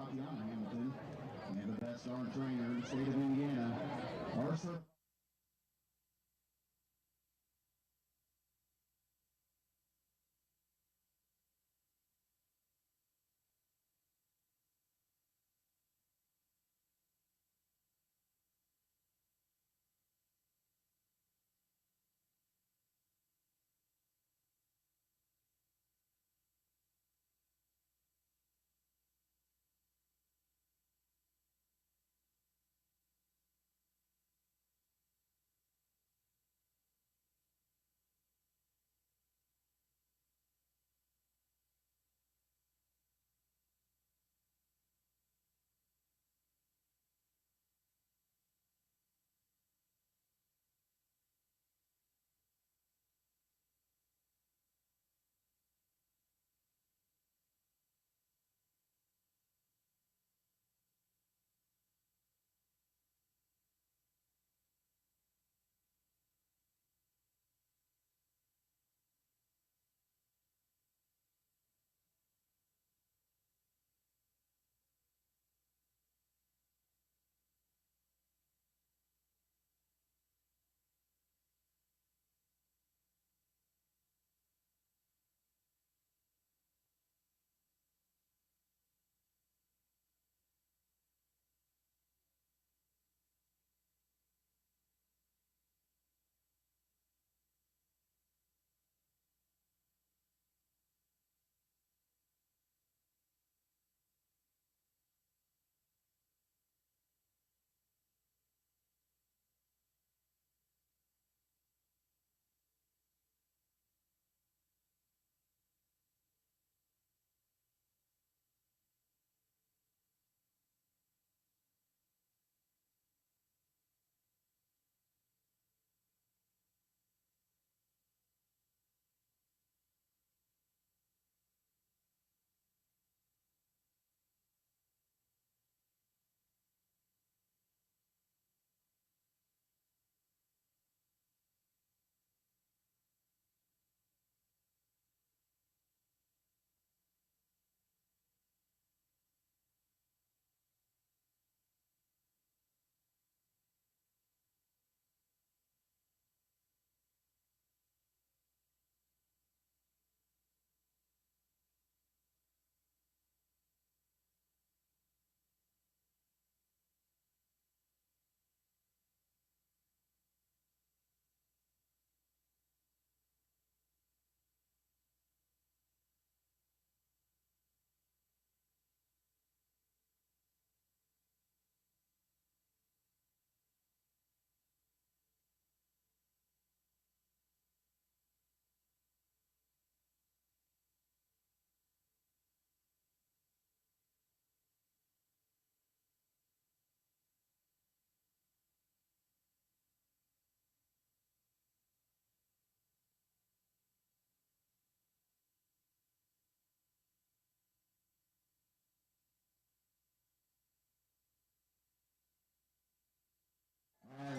Tatiana Hamilton, and the best arm trainer in the state of Indiana. Arthur.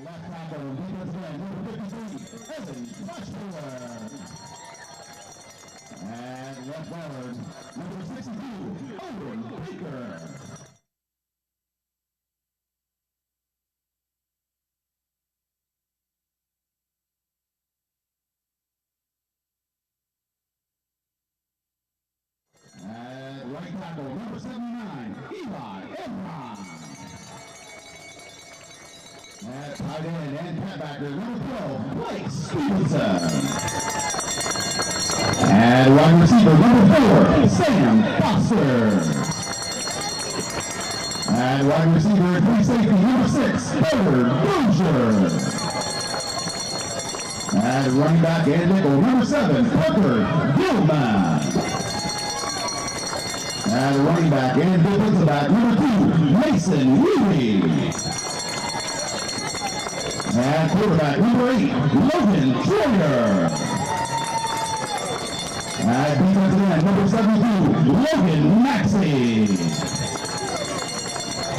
Left tackle, defensive end, number 53, Evan Foxmiller. And left guard, number 62, Owen Baker. And right tackle, number 79, Eli Ebron. At tight end and putbacker, number 12, Blake Stevenson. And wide receiver, number 4, Sam Foster. And wide receiver, free safety, number 6, Edward Bouger. And running back and nickel, number 7, Parker Gilman. And running back and defensive back, number 2, Mason Reedy. And quarterback number 8, Logan Troyer. And defensive end number 72, Logan Maxey.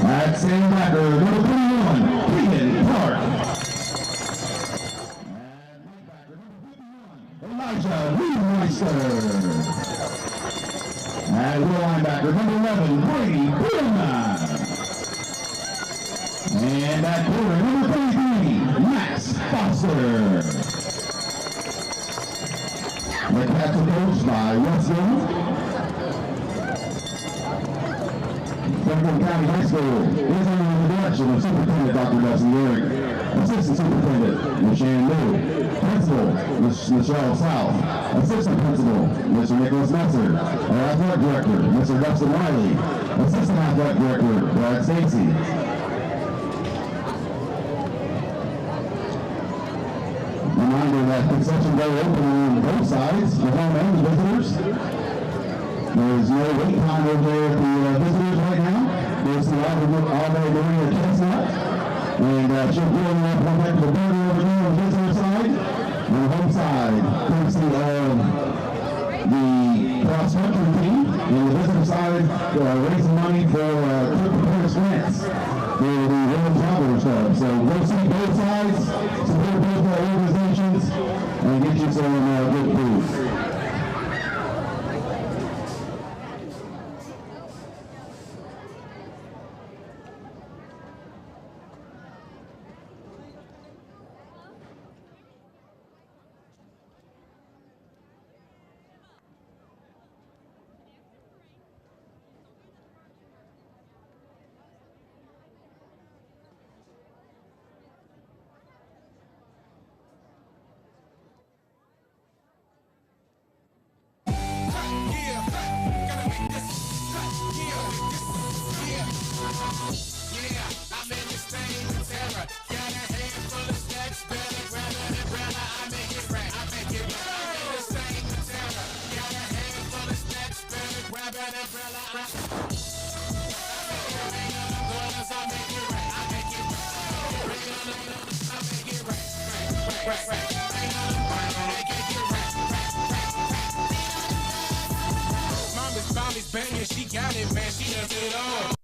And same backer number 21, Keegan Park. And right backer number 51, Elijah Weemeister. At will linebacker, number 11, Brady Billman. And at corner, number 33, Max Foster. The Cats are coached by Wes Young. Franklin County High School is under the direction of Superintendent Dr. Dustin Garrick, Assistant Superintendent Michelle Liu, Principal Michelle South, Assistant Principal Mr. Nicholas Messer, our Athletic Director Mr. Dustin Riley, Assistant Athletic Director Brad Stacy. Reminder that concession door open on both sides, the home and the visitors. There's no wait time over there for the visitors right now. There's a lot of all day doing their test out. And she'll go in there back to the border over here on the visitor side. On the home side, courtesy of the cross-country team. And the visitor side, raising money for Paris grants for the World Travelers Club. So go see both sides, support both organizations, and get you some good food. Mommy's banging, she got it, man, she does it all.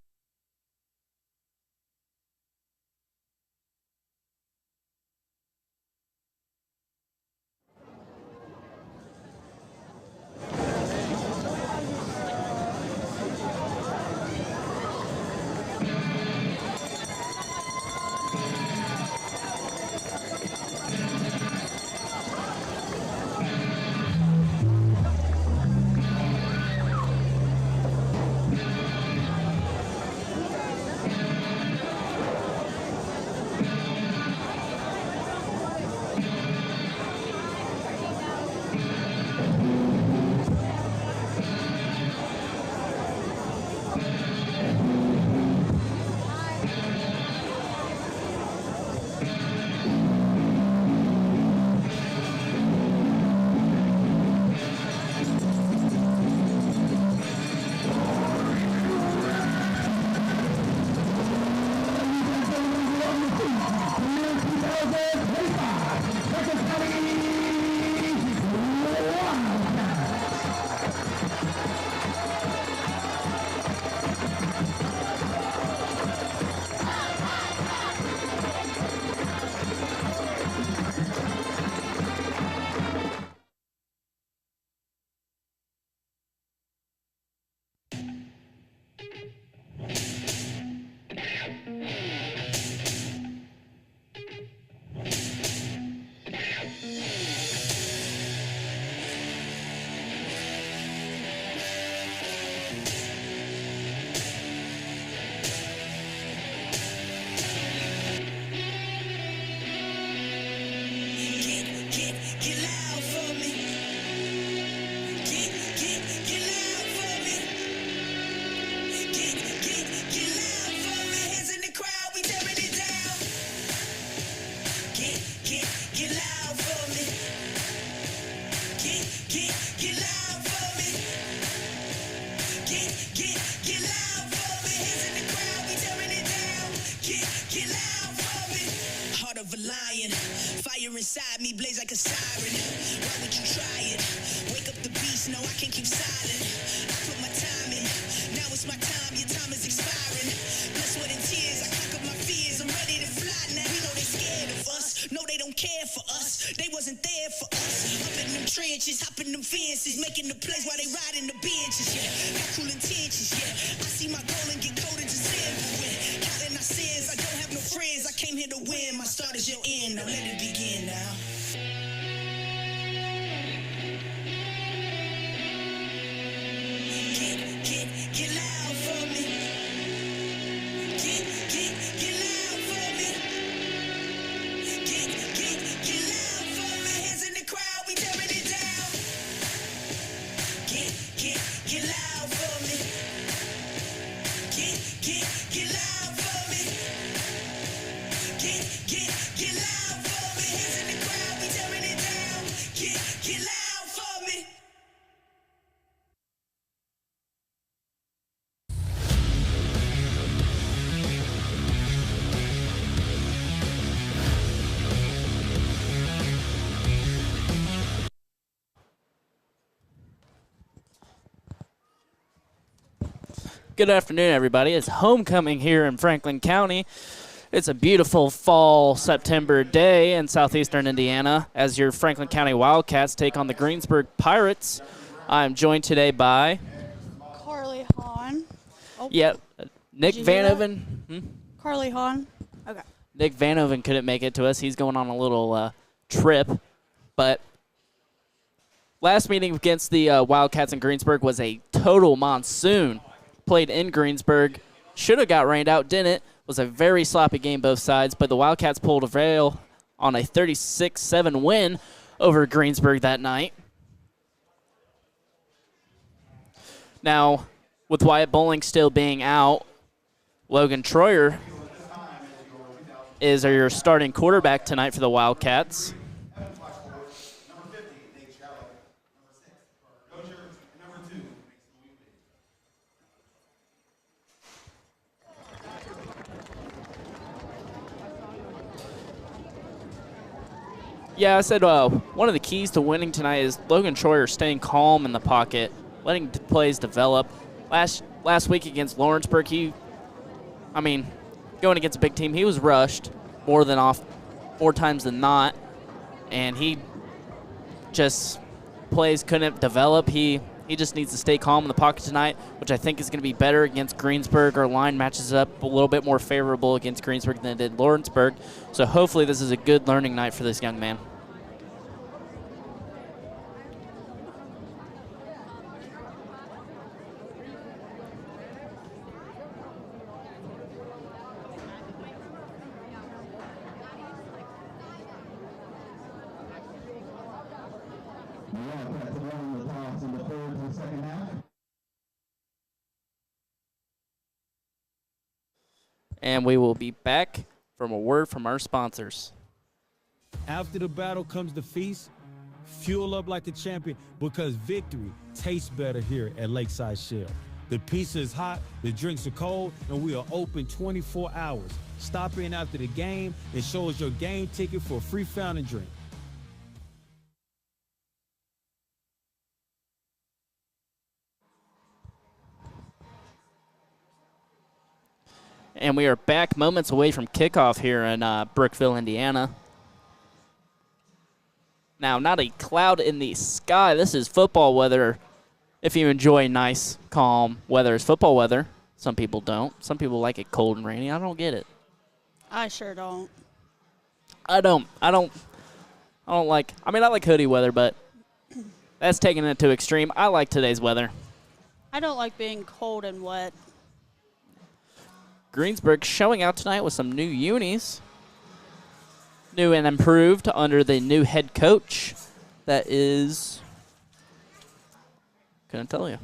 fences, making the plays while they riding the benches, yeah. Got cool intentions, yeah. I see my goal and get coded to sin. Counting our sins, I don't have no friends. I came here to win. My start is your end. Now let it begin now. Get loud for me. Get loud for me. Get loud for me. Hands in the crowd, we tearing it down. Get loud for me. Get loud for me. Get loud for me. Hands in the crowd, we tearing it down. Get loud for me. Good afternoon, everybody. It's homecoming here in Franklin County. It's a beautiful fall September day in southeastern Indiana as your Franklin County Wildcats take on the Greensburg Pirates. I'm joined today by Carly Hahn. Oh, Nick Did you Van hear that? Oven. Carly Hahn. Okay. Nick Van Oven couldn't make it to us. He's going on a little trip. But last meeting against the Wildcats in Greensburg was a total monsoon. Played in Greensburg. Should have got rained out, didn't. Was a very sloppy game both sides, but the Wildcats pulled a veil on a 36-7 win over Greensburg that night. Now, with Wyatt Bowling still being out, Logan Troyer is your starting quarterback tonight for the Wildcats. Yeah, I said one of the keys to winning tonight is Logan Troyer staying calm in the pocket, letting plays develop. Last week against Lawrenceburg, going against a big team, he was rushed more times than not, and he just plays couldn't develop. He just needs to stay calm in the pocket tonight, which I think is going to be better against Greensburg. Our line matches up a little bit more favorable against Greensburg than it did Lawrenceburg. So hopefully this is a good learning night for this young man. And we will be back from a word from our sponsors. After the battle comes the feast. Fuel up like the champion because victory tastes better here at Lakeside Shell. The pizza is hot, the drinks are cold, and we are open 24 hours. Stop in after the game and show us your game ticket for a free fountain drink. And we are back moments away from kickoff here in Brookville, Indiana. Now, not a cloud in the sky. This is football weather. If you enjoy nice, calm weather, it's football weather. Some people don't. Some people like it cold and rainy. I don't get it. I sure don't. I like hoodie weather, but that's taking it to extreme. I like today's weather. I don't like being cold and wet. Greensburg showing out tonight with some new unis. New and improved under the new head coach. That is, couldn't tell you.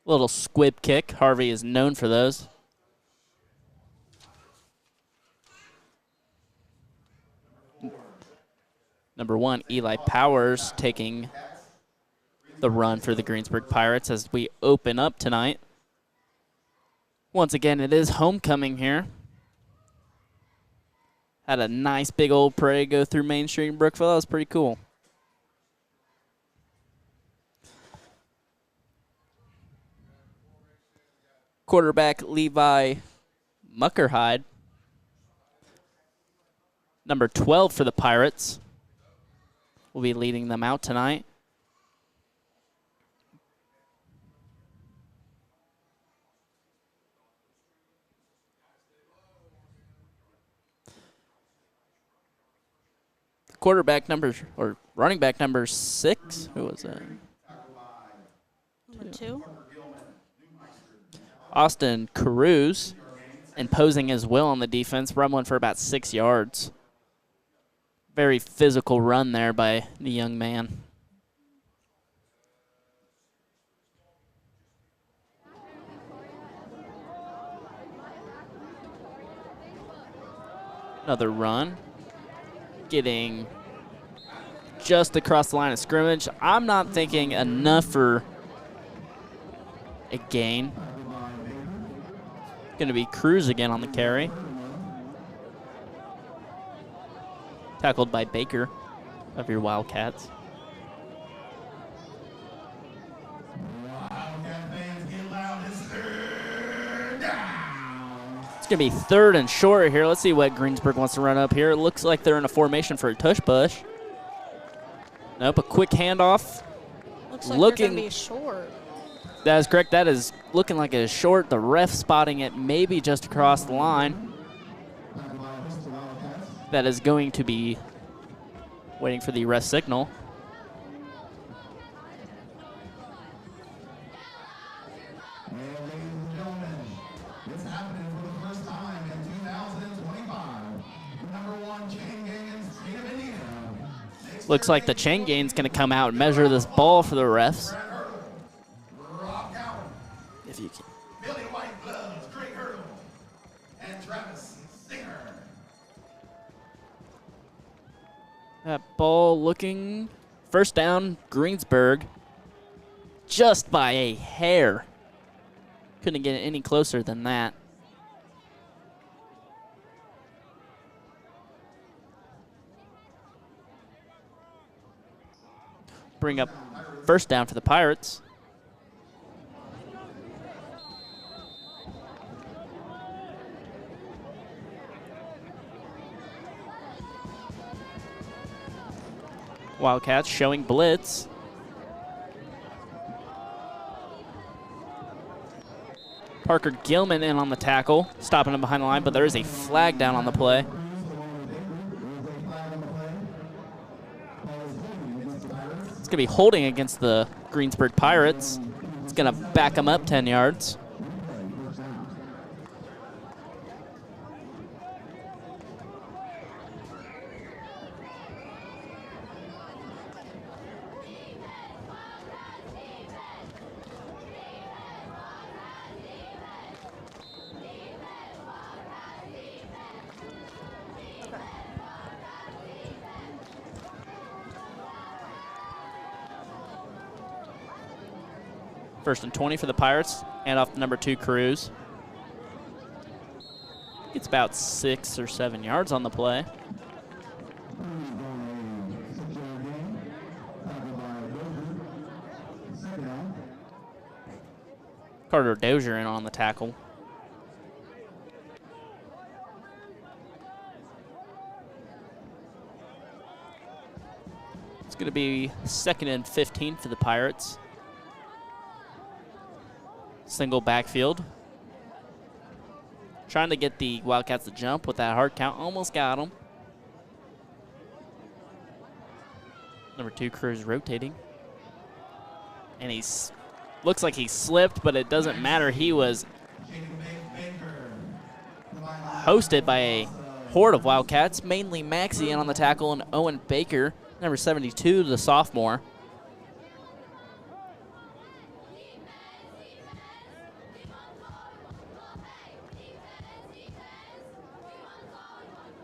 Little squib kick. Harvey is known for those. Number 1, Eli Powers taking the run for the Greensburg Pirates as we open up tonight. Once again, it is homecoming here. Had a nice big old parade go through Main Street in Brookville. That was pretty cool. Quarterback Levi Muckerhide. Number 12 for the Pirates will be leading them out tonight. Quarterback number, or running back number 6, who was that? Number 2. Austin Caruso, imposing his will on the defense, run one for about 6 yards. Very physical run there by the young man. Another run. Getting just across the line of scrimmage. I'm not thinking enough for a gain. Going to be Cruz again on the carry. Tackled by Baker of your Wildcats. It's going to be 3rd and short here. Let's see what Greensburg wants to run up here. It looks like they're in a formation for a tush push. Nope, a quick handoff. Looks like they're going to be short. That is correct. That is looking like a short. The ref spotting it maybe just across the line. That is going to be waiting for the ref signal. Looks like the chain gain's going to come out and measure this ball for the refs. If you can. Billy White gloves, Greg Hurdle, and Travis Singer. That ball looking first down, Greensburg, just by a hair. Couldn't get any closer than that. Bring up first down for the Pirates. Wildcats showing blitz. Parker Gilman in on the tackle, stopping him behind the line, but there is a flag down on the play. It's going to be holding against the Greensburg Pirates. It's going to back them up 10 yards. First and 20 for the Pirates. Hand off to number 2, Cruz. Gets about 6 or 7 yards on the play. Carter Dozier in on the tackle. It's going to be 2nd and 15 for the Pirates. Single backfield. Trying to get the Wildcats to jump with that hard count. Almost got them. Number 2, Cruz rotating. And he's looks like he slipped, but it doesn't matter. He was hosted by a horde of Wildcats, mainly Maxie in on the tackle and Owen Baker, number 72, the sophomore.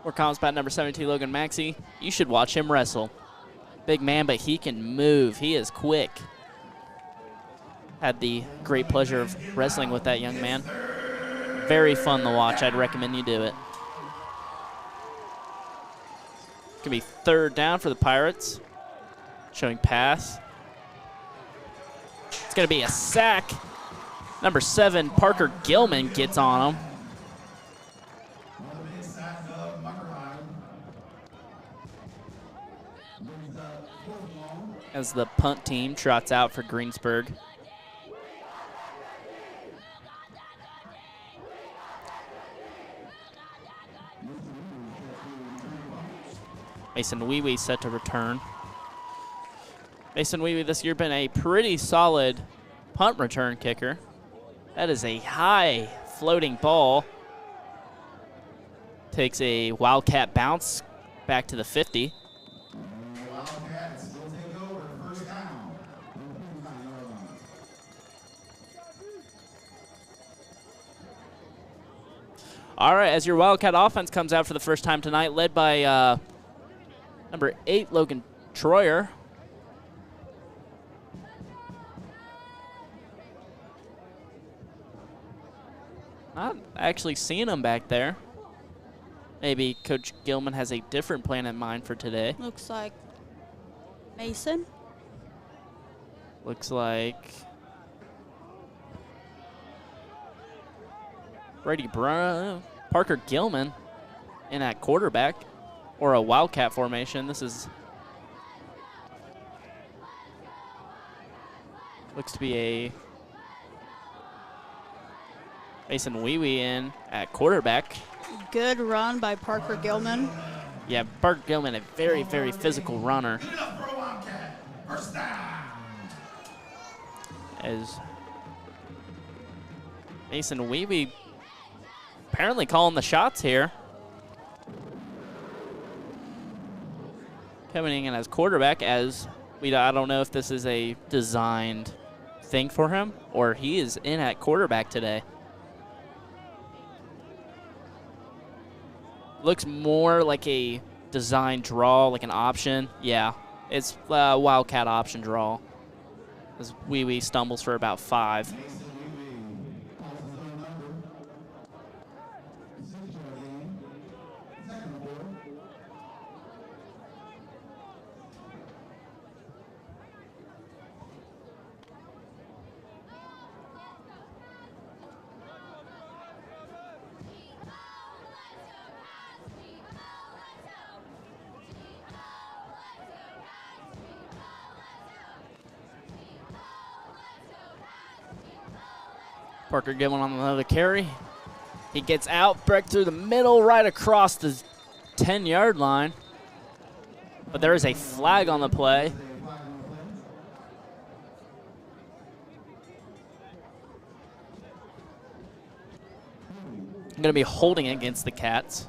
More comments about number 72, Logan Maxey. You should watch him wrestle. Big man, but he can move. He is quick. Had the great pleasure of wrestling with that young man. Very fun to watch. I'd recommend you do it. It's going to be 3rd down for the Pirates. Showing pass. It's going to be a sack Number 7, Parker Gilman, gets on him. As the punt team trots out for Greensburg. Mason Wee set to return. Mason Wee this year been a pretty solid punt return kicker. That is a high floating ball. Takes a Wildcat bounce back to the 50. All right, as your Wildcat offense comes out for the first time tonight, led by number 8, Logan Troyer. Not actually seeing him back there. Maybe Coach Gilman has a different plan in mind for today. Looks like Mason. Looks like Brady Brown, Parker Gilman in at quarterback, or a Wildcat formation. This is looks to be a Mason Wee in at quarterback. Good run by Parker Gilman. Yeah, Parker Gilman, a very, very physical runner. As Mason Wee apparently calling the shots here. Coming in as quarterback, as I don't know if this is a designed thing for him or he is in at quarterback today. Looks more like a design draw, like an option. Yeah, it's a Wildcat option draw. As Wee stumbles for about 5. Parker Gilman on another carry. He gets out, break through the middle, right across the 10-yard line. But there is a flag on the play. Going to be holding against the Cats.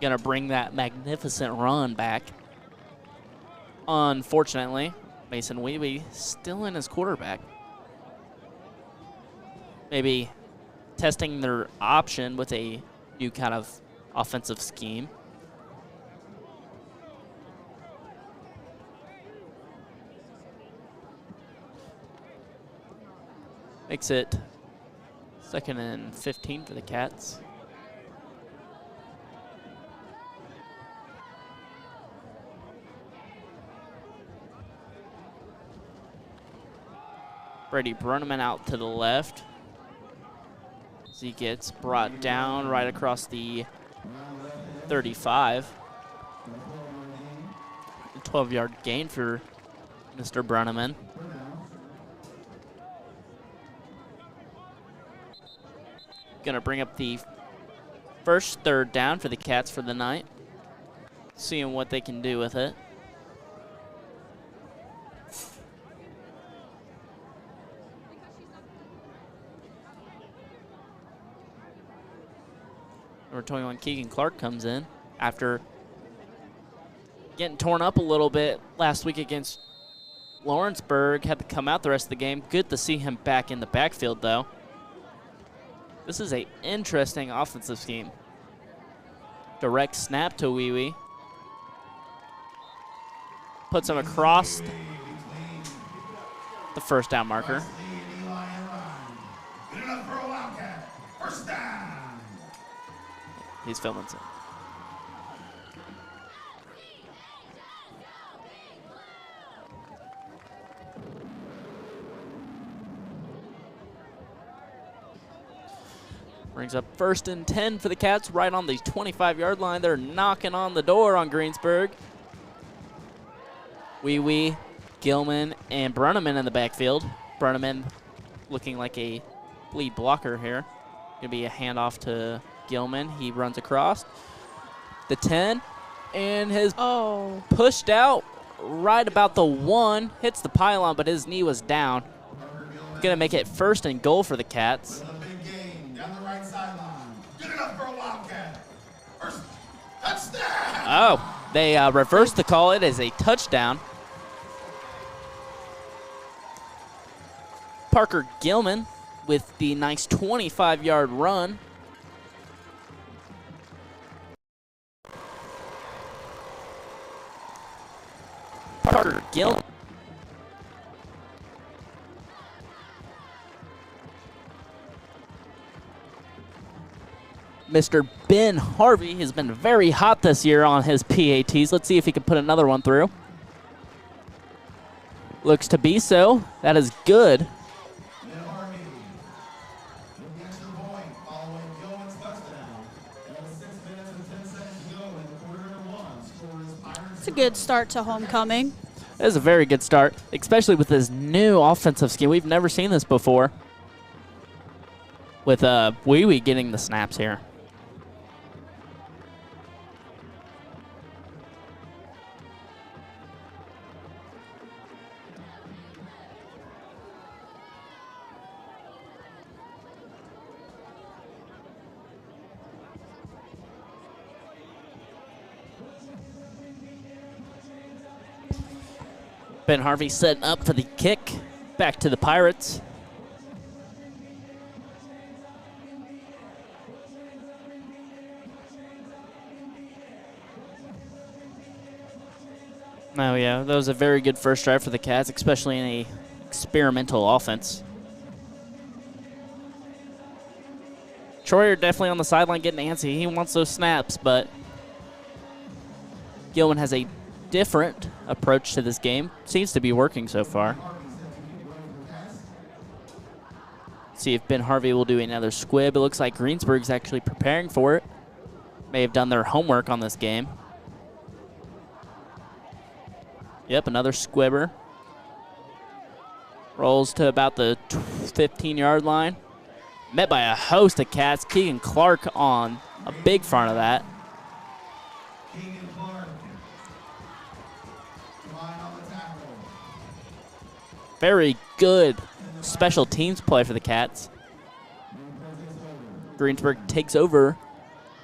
Going to bring that magnificent run back. Unfortunately, Mason Wee still in as quarterback. Maybe testing their option with a new kind of offensive scheme. Makes it 2nd and 15 for the Cats. Brady Bruneman out to the left. As he gets brought down right across the 35. A 12-yard gain for Mr. Bruneman. Gonna bring up the first 3rd down for the Cats for the night. Seeing what they can do with it. Number 21, Keegan Clark comes in after getting torn up a little bit last week against Lawrenceburg. Had to come out the rest of the game. Good to see him back in the backfield, though. This is an interesting offensive scheme. Direct snap to Wee. Puts him across the 1st down marker. He's filming some. Brings up 1st and 10 for the Cats right on the 25-yard line. They're knocking on the door on Greensburg. Wee, Gilman, and Bruneman in the backfield. Bruneman looking like a lead blocker here. Gonna be a handoff to Gilman. He runs across the 10 and has pushed out right about the 1. Hits the pylon, but his knee was down. Gonna make it 1st and goal for the Cats. Big game down the right sideline. Good enough for a Wildcat. First touchdown. Oh, they reversed the call. It is a touchdown. Parker Gilman with the nice 25-yard run. Parker Gilman. Mr. Ben Harvey has been very hot this year on his PATs. Let's see if he can put another one through. Looks to be so. That is good. It's a good start to homecoming. That is a very good start, especially with this new offensive scheme. We've never seen this before. With Wee Wee getting the snaps here. Ben Harvey setting up for the kick. Back to the Pirates. Oh yeah, that was a very good first drive for the Cats, especially in a experimental offense. Troyer definitely on the sideline getting antsy. He wants those snaps, but Gilman has a different approach to this game. Seems to be working so far. See if Ben Harvey will do another squib. It looks like Greensburg's actually preparing for it. May have done their homework on this game. Yep, another squibber. Rolls to about the 15-yard line. Met by a host of Cats. Keegan Clark on a big front of that. Very good special teams play for the Cats. Greensburg takes over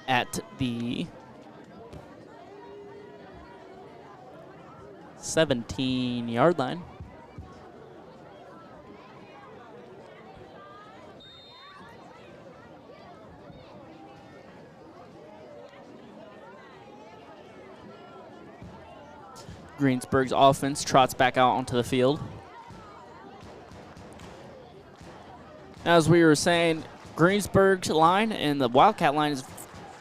at the 17-yard line. Greensburg's offense trots back out onto the field. As we were saying, Greensburg's line and the Wildcat line is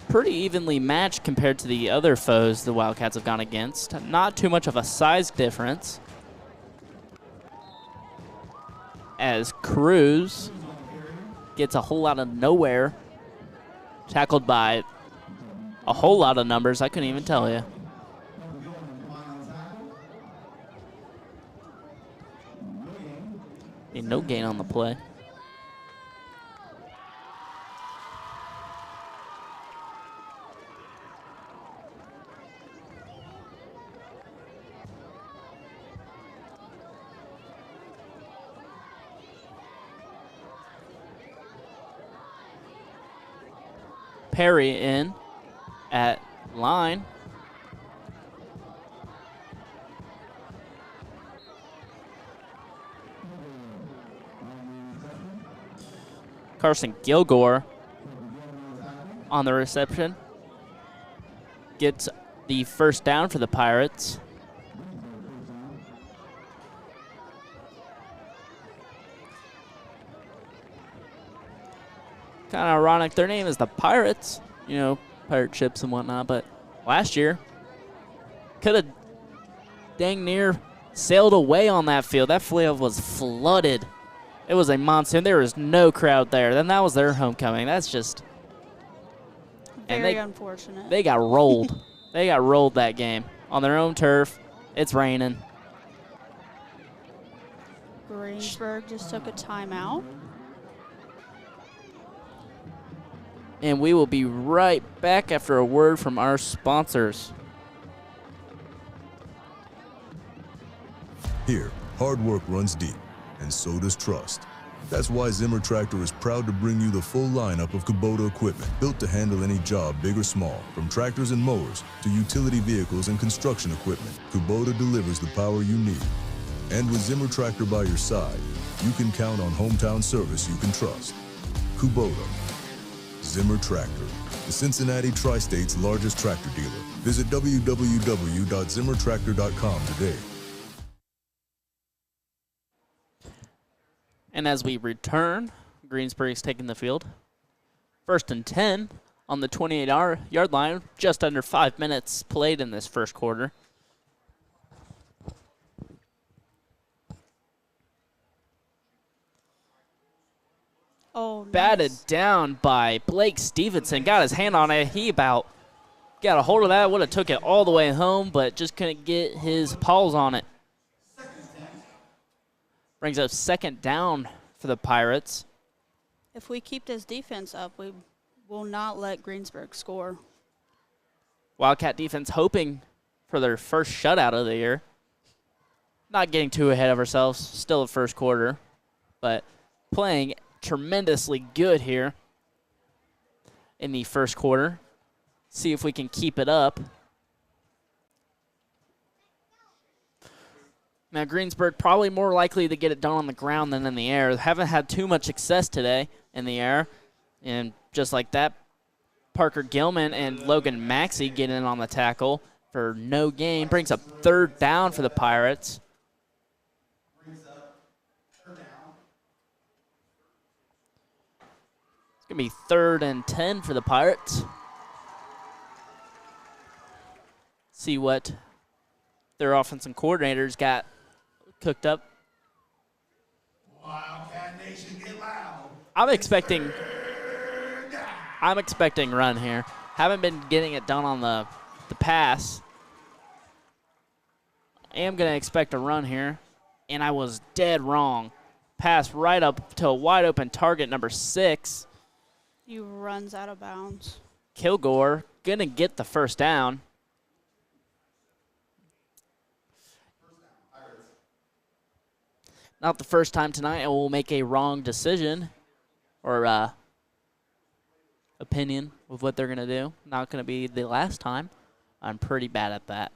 pretty evenly matched compared to the other foes the Wildcats have gone against. Not too much of a size difference. As Cruz gets a whole lot of nowhere, tackled by a whole lot of numbers, I couldn't even tell you. No gain on the play. Perry in at line. Carson Gilgore on the reception. Gets the first down for the Pirates. Kind of ironic. Their name is the Pirates, you know, pirate ships and whatnot, but last year could have dang near sailed away on that field. That field was flooded It was a monsoon. There was no crowd there. Then that was their homecoming. That's just Very unfortunate. They got rolled. They got rolled that game on their own turf. It's raining. Greensburg just took a timeout. And we will be right back after a word from our sponsors. Here, hard work runs deep, and so does trust. That's why Zimmer Tractor is proud to bring you the full lineup of Kubota equipment built to handle any job, big or small. From tractors and mowers to utility vehicles and construction equipment, Kubota delivers the power you need. And with Zimmer Tractor by your side, you can count on hometown service you can trust. Kubota. Zimmer Tractor, the Cincinnati Tri-State's largest tractor dealer. Visit www.zimmertractor.com today. And as we return, Greensburg's taking the field. 1st and 10 on the 28-yard line, just under 5 minutes played in this first quarter. Oh, nice. Batted down by Blake Stevenson. Got his hand on it. He about got a hold of that. Would have took it all the way home, but just couldn't get his paws on it. Brings up 2nd down for the Pirates. If we keep this defense up, we will not let Greensburg score. Wildcat defense hoping for their first shutout of the year. Not getting too ahead of ourselves. Still the first quarter, but playing tremendously good here in the first quarter. See if we can keep it up. Now, Greensburg probably more likely to get it done on the ground than in the air. Haven't had too much success today in the air. And just like that, Parker Gilman and Logan Maxey get in on the tackle for no gain. Brings up 3rd down for the Pirates. It's going to be 3rd and 10 for the Pirates. See what their offensive coordinators got cooked up. Wildcat Nation, get loud. I'm expecting run here. Haven't been getting it done on the pass. I am going to expect a run here, and I was dead wrong. Pass right up to a wide open target, number 6. He runs out of bounds. Kilgore going to get the 1st down. Not the first time tonight I will make a wrong decision or opinion with what they're going to do. Not going to be the last time. I'm pretty bad at that.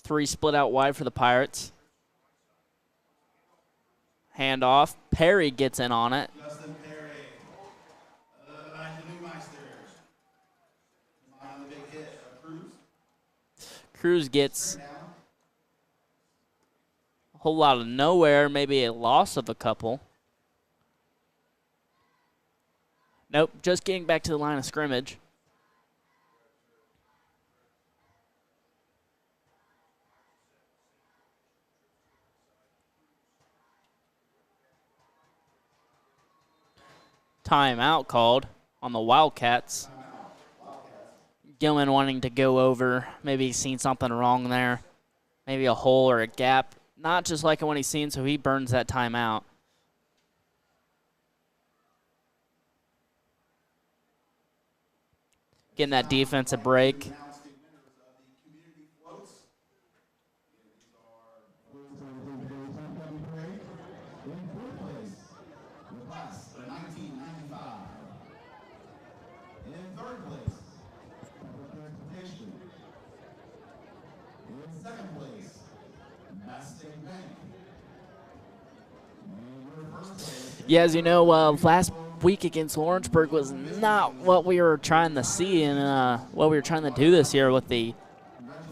Three split out wide for the Pirates. Hand off. Perry gets in on it. Justin Perry. Like the new Meisters. On the big hit of Cruz. Cruz gets a whole lot of nowhere, maybe a loss of a couple. Nope, just getting back to the line of scrimmage. Timeout called on the Wildcats. Gilman wanting to go over. Maybe he's seen something wrong there. Maybe a hole or a gap. Not just like what he's seen, so he burns that timeout. Getting that defensive break. Yeah, as you know, last week against Lawrenceburg was not what we were trying to see and what we were trying to do this year with the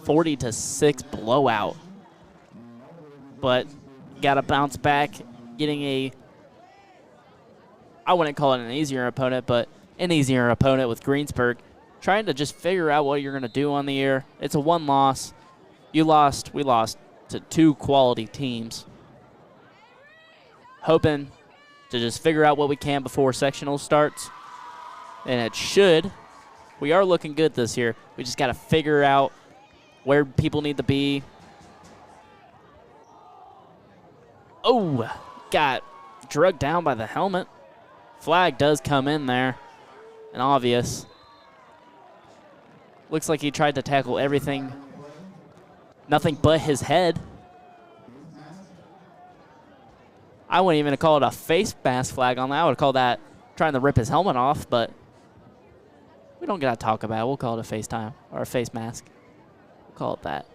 40-6 blowout. But got to bounce back, getting I wouldn't call it an easier opponent, but an easier opponent with Greensburg. Trying to just figure out what you're going to do on the year. It's a one loss. We lost to 2 quality teams. Hoping to just figure out what we can before sectional starts. And it should. We are looking good this year. We just got to figure out where people need to be. Oh, got drugged down by the helmet. Flag does come in there, and obvious. Looks like he tried to tackle everything, nothing but his head. I wouldn't even call it a face mask flag on that. I would call that trying to rip his helmet off, but we don't got to talk about it. We'll call it a FaceTime or a face mask. We'll call it that.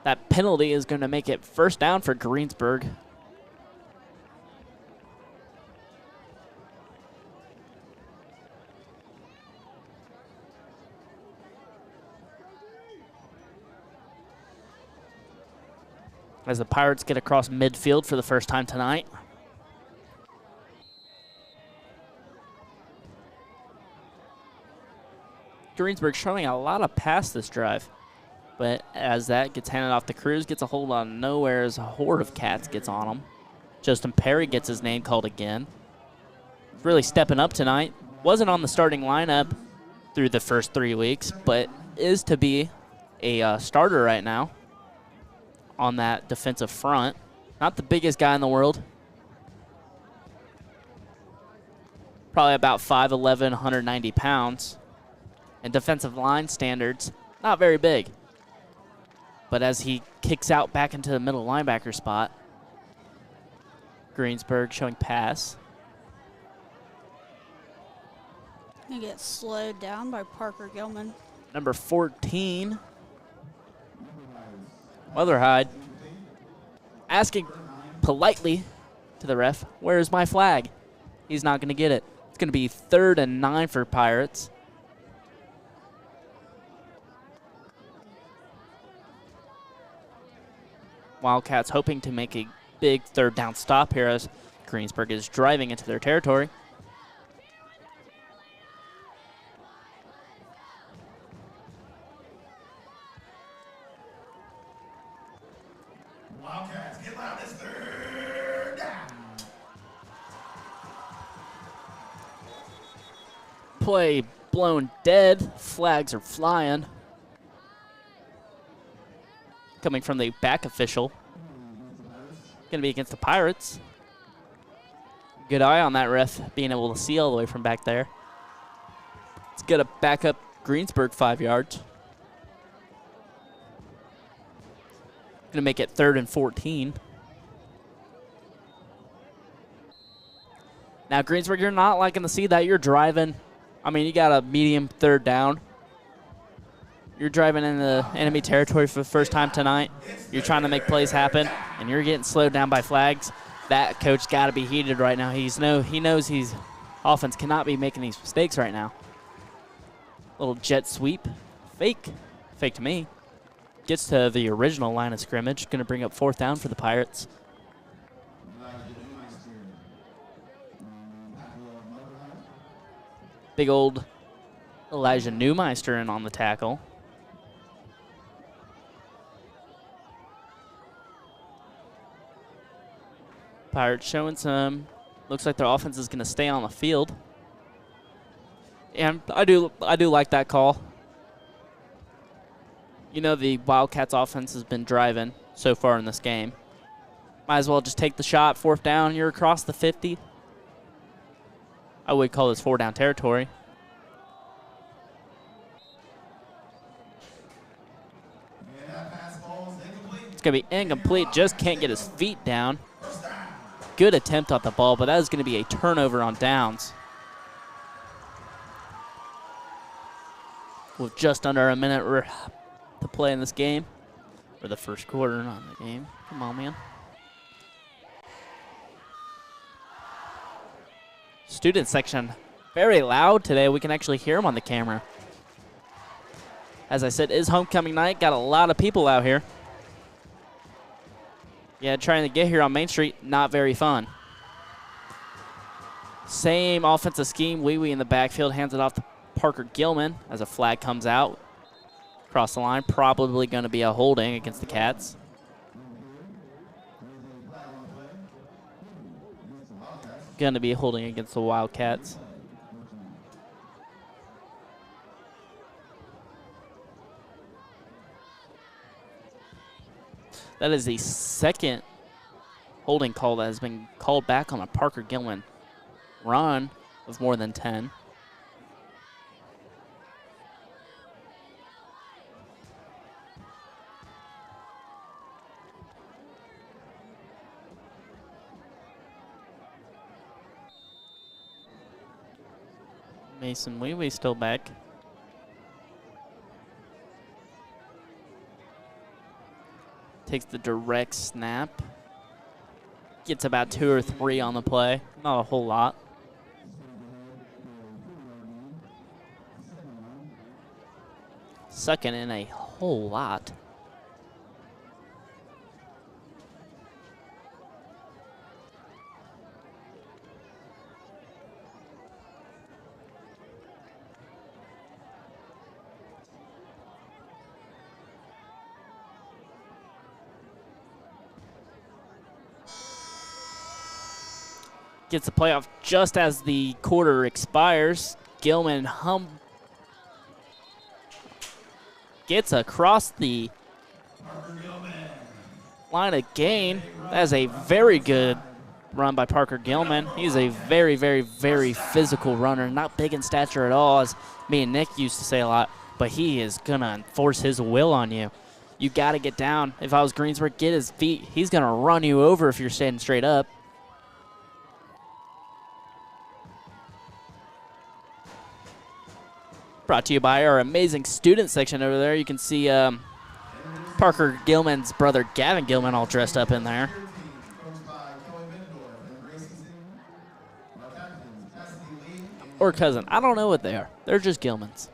That penalty is going to make it first down for Greensburg. As the Pirates get across midfield for the first time tonight. Greensburg showing a lot of pass this drive. But as that gets handed off to Cruz, gets a hold on nowhere as a horde of Cats gets on him. Justin Perry gets his name called again. Really stepping up tonight. Wasn't on the starting lineup through the first 3 weeks, but is to be a starter right now on that defensive front. Not the biggest guy in the world. Probably about 5'11", 190 pounds. And defensive line standards, not very big. But as he kicks out back into the middle linebacker spot, Greensburg showing pass. He gets slowed down by Parker Gilman. Number 14, Weatherhide, asking politely to the ref, "Where's my flag?" He's not going to get it. It's going to be 3rd and 9 for Pirates. Wildcats hoping to make a big 3rd down stop here as Greensburg is driving into their territory. Wildcats, get loud, it's 3rd down. Play blown dead. Flags are flying. Coming from the back official. Going to be against the Pirates. Good eye on that ref, being able to see all the way from back there. It's going to back up Greensburg 5 yards. Going to make it 3rd and 14. Now, Greensburg, you're not liking to see that. You're driving. I mean, you got a medium 3rd down. You're driving into enemy territory for the first time tonight. You're trying to make plays happen, and you're getting slowed down by flags. That coach got to be heated right now. He knows his offense cannot be making these mistakes right now. Little jet sweep. Fake to me. Gets to the original line of scrimmage. Going to bring up 4th down for the Pirates. Big old Elijah Newmeister in on the tackle. Pirates showing some, looks like their offense is going to stay on the field. And I do like that call. You know, the Wildcats offense has been driving so far in this game. Might as well just take the shot. 4th down, you're across the 50. I would call this 4 down territory. It's going to be incomplete, just can't get his feet down. Good attempt at the ball, but that is going to be a turnover on downs. With just under a minute to play in this game. Or the first quarter, not in the game. Come on, man. Student section very loud today. We can actually hear them on the camera. As I said, it's homecoming night. Got a lot of people out here. Yeah, trying to get here on Main Street, not very fun. Same offensive scheme. Wee Wee in the backfield hands it off to Parker Gilman as a flag comes out. Across the line, probably going to be a holding against the Cats. Going to be a holding against the Wildcats. That is the second holding call that has been called back on a Parker Gilman run of more than 10. Mason Wee Wee still back. Takes the direct snap. Gets about 2 or 3 on the play. Not a whole lot. Sucking in a whole lot. Gets the playoff just as the quarter expires. Gilman gets across the line of gain. That is a very good run by Parker Gilman. He's a very, very, very physical runner. Not big in stature at all, as me and Nick used to say a lot, but he is going to enforce his will on you. You got to get down. If I was Greensburg, get his feet. He's going to run you over if you're standing straight up. Brought to you by our amazing student section over there. You can see Parker Gilman's brother, Gavin Gilman, all dressed up in there. Or cousin. I don't know what they are. They're just Gilmans.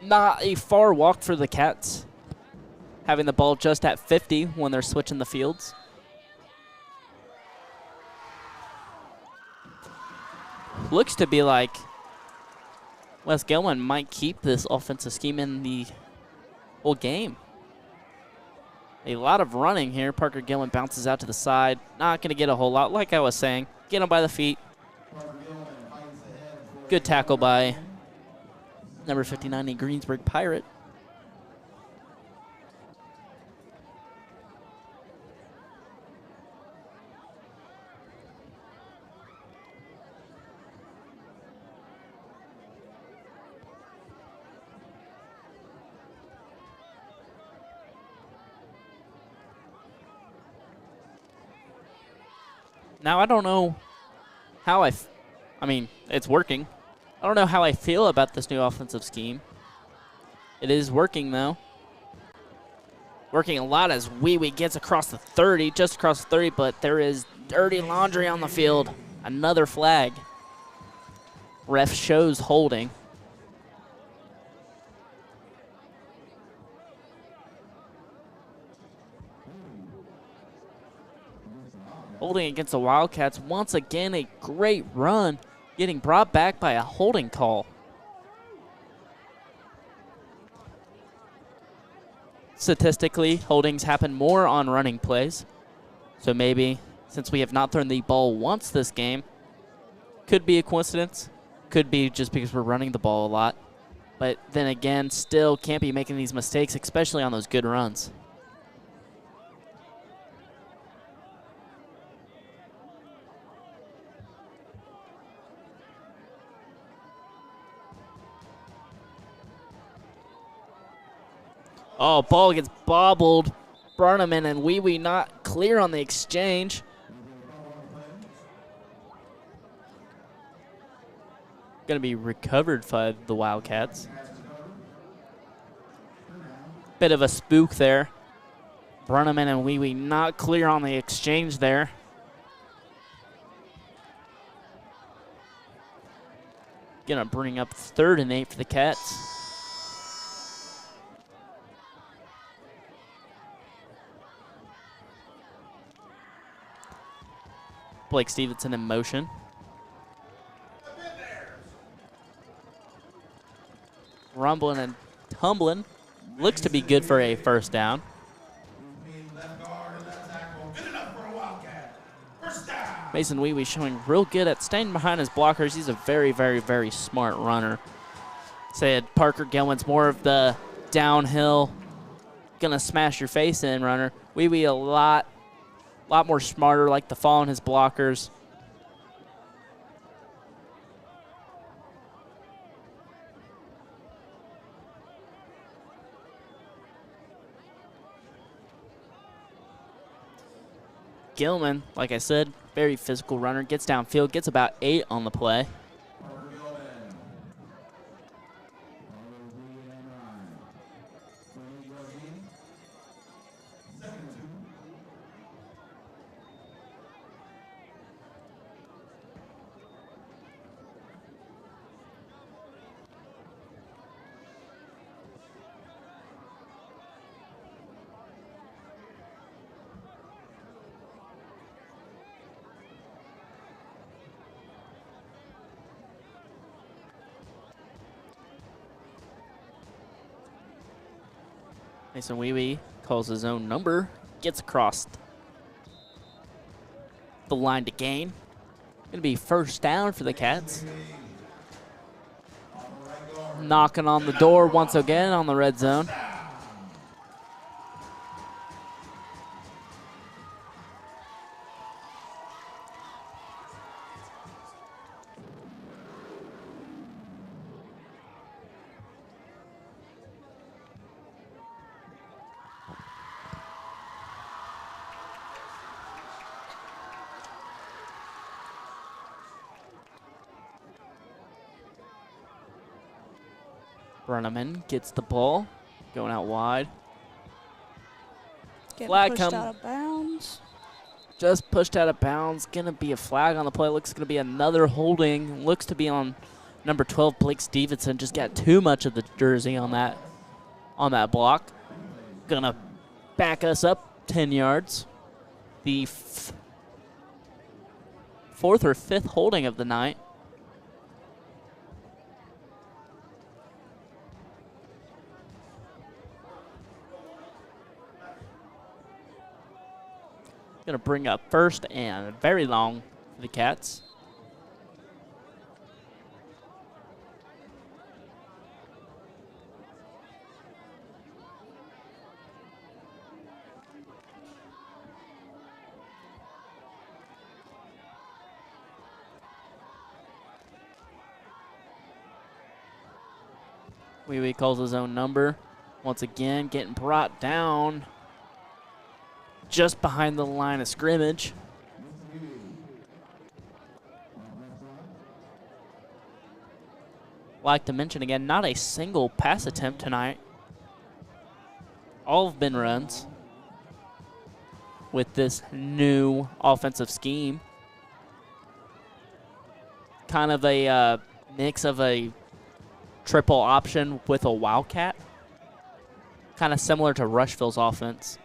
Not a far walk for the Cats, having the ball just at 50 when they're switching the fields. Looks to be like Wes Gilman might keep this offensive scheme in the whole game. A lot of running here. Parker Gilman bounces out to the side. Not going to get a whole lot, like I was saying. Get him by the feet. Good tackle by number 59, a Greensburg Pirate. Now, I don't know how I mean, it's working. I don't know how I feel about this new offensive scheme. It is working, though. Working a lot as Wee Wee gets across the 30, just across the 30, but there is dirty laundry on the field. Another flag. Ref shows holding. Holding against the Wildcats. Once again, a great run, getting brought back by a holding call. Statistically, holdings happen more on running plays. So maybe, since we have not thrown the ball once this game, could be a coincidence. Could be just because we're running the ball a lot. But then again, still can't be making these mistakes, especially on those good runs. Oh, ball gets bobbled. Brunneman and Wee Wee not clear on the exchange. Going to be recovered by the Wildcats. Bit of a spook there. Brunneman and Wee Wee not clear on the exchange there. Going to bring up 3rd and 8 for the Cats. Blake Stevenson in motion. Rumbling and tumbling. Looks to be good for a first down. Mason Wee Wee showing real good at staying behind his blockers. He's a very, very, very smart runner. Said Parker Gilman's more of the downhill, gonna smash your face in runner. Wee Wee a lot more smarter, like to fall on his blockers. Gilman, like I said, very physical runner, gets downfield, gets about 8 on the play. Mason Wee Wee calls his own number, gets across the line to gain. Gonna be first down for the Cats. Knocking on the door once again on the red zone. Brunneman gets the ball, going out wide. Getting Flag pushed come. out of bounds. Just pushed out of bounds. Gonna be a flag on the play. Looks gonna be another holding. Looks to be on number 12, Blake Stevenson. Just got too much of the jersey on that block. Gonna back us up 10 yards. The 4th or 5th holding of the night. Gonna bring up 1st and very long for the Cats. Wee Wee calls his own number. Once again, getting brought down just behind the line of scrimmage. Like to mention again, not a single pass attempt tonight. All have been runs with this new offensive scheme. Kind of a mix of a triple option with a Wildcat. Kind of similar to Rushville's offense.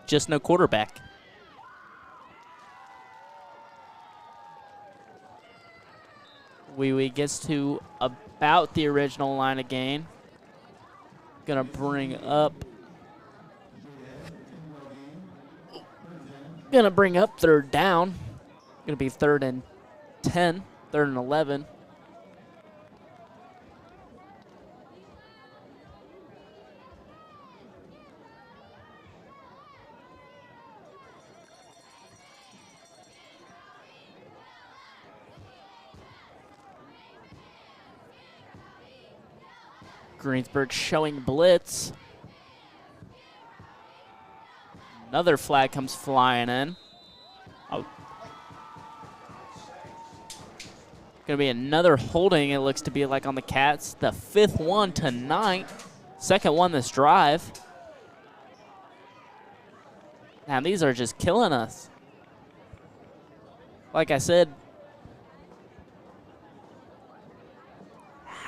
Just no quarterback. Wee Wee gets to about the original line of gain. Gonna bring up 3rd down. Gonna be 3rd and 10, 3rd and 11. Greensburg showing blitz. Another flag comes flying in. Oh. Gonna be another holding, it looks to be like on the Cats. The 5th one tonight. Second one this drive. Now these are just killing us. Like I said,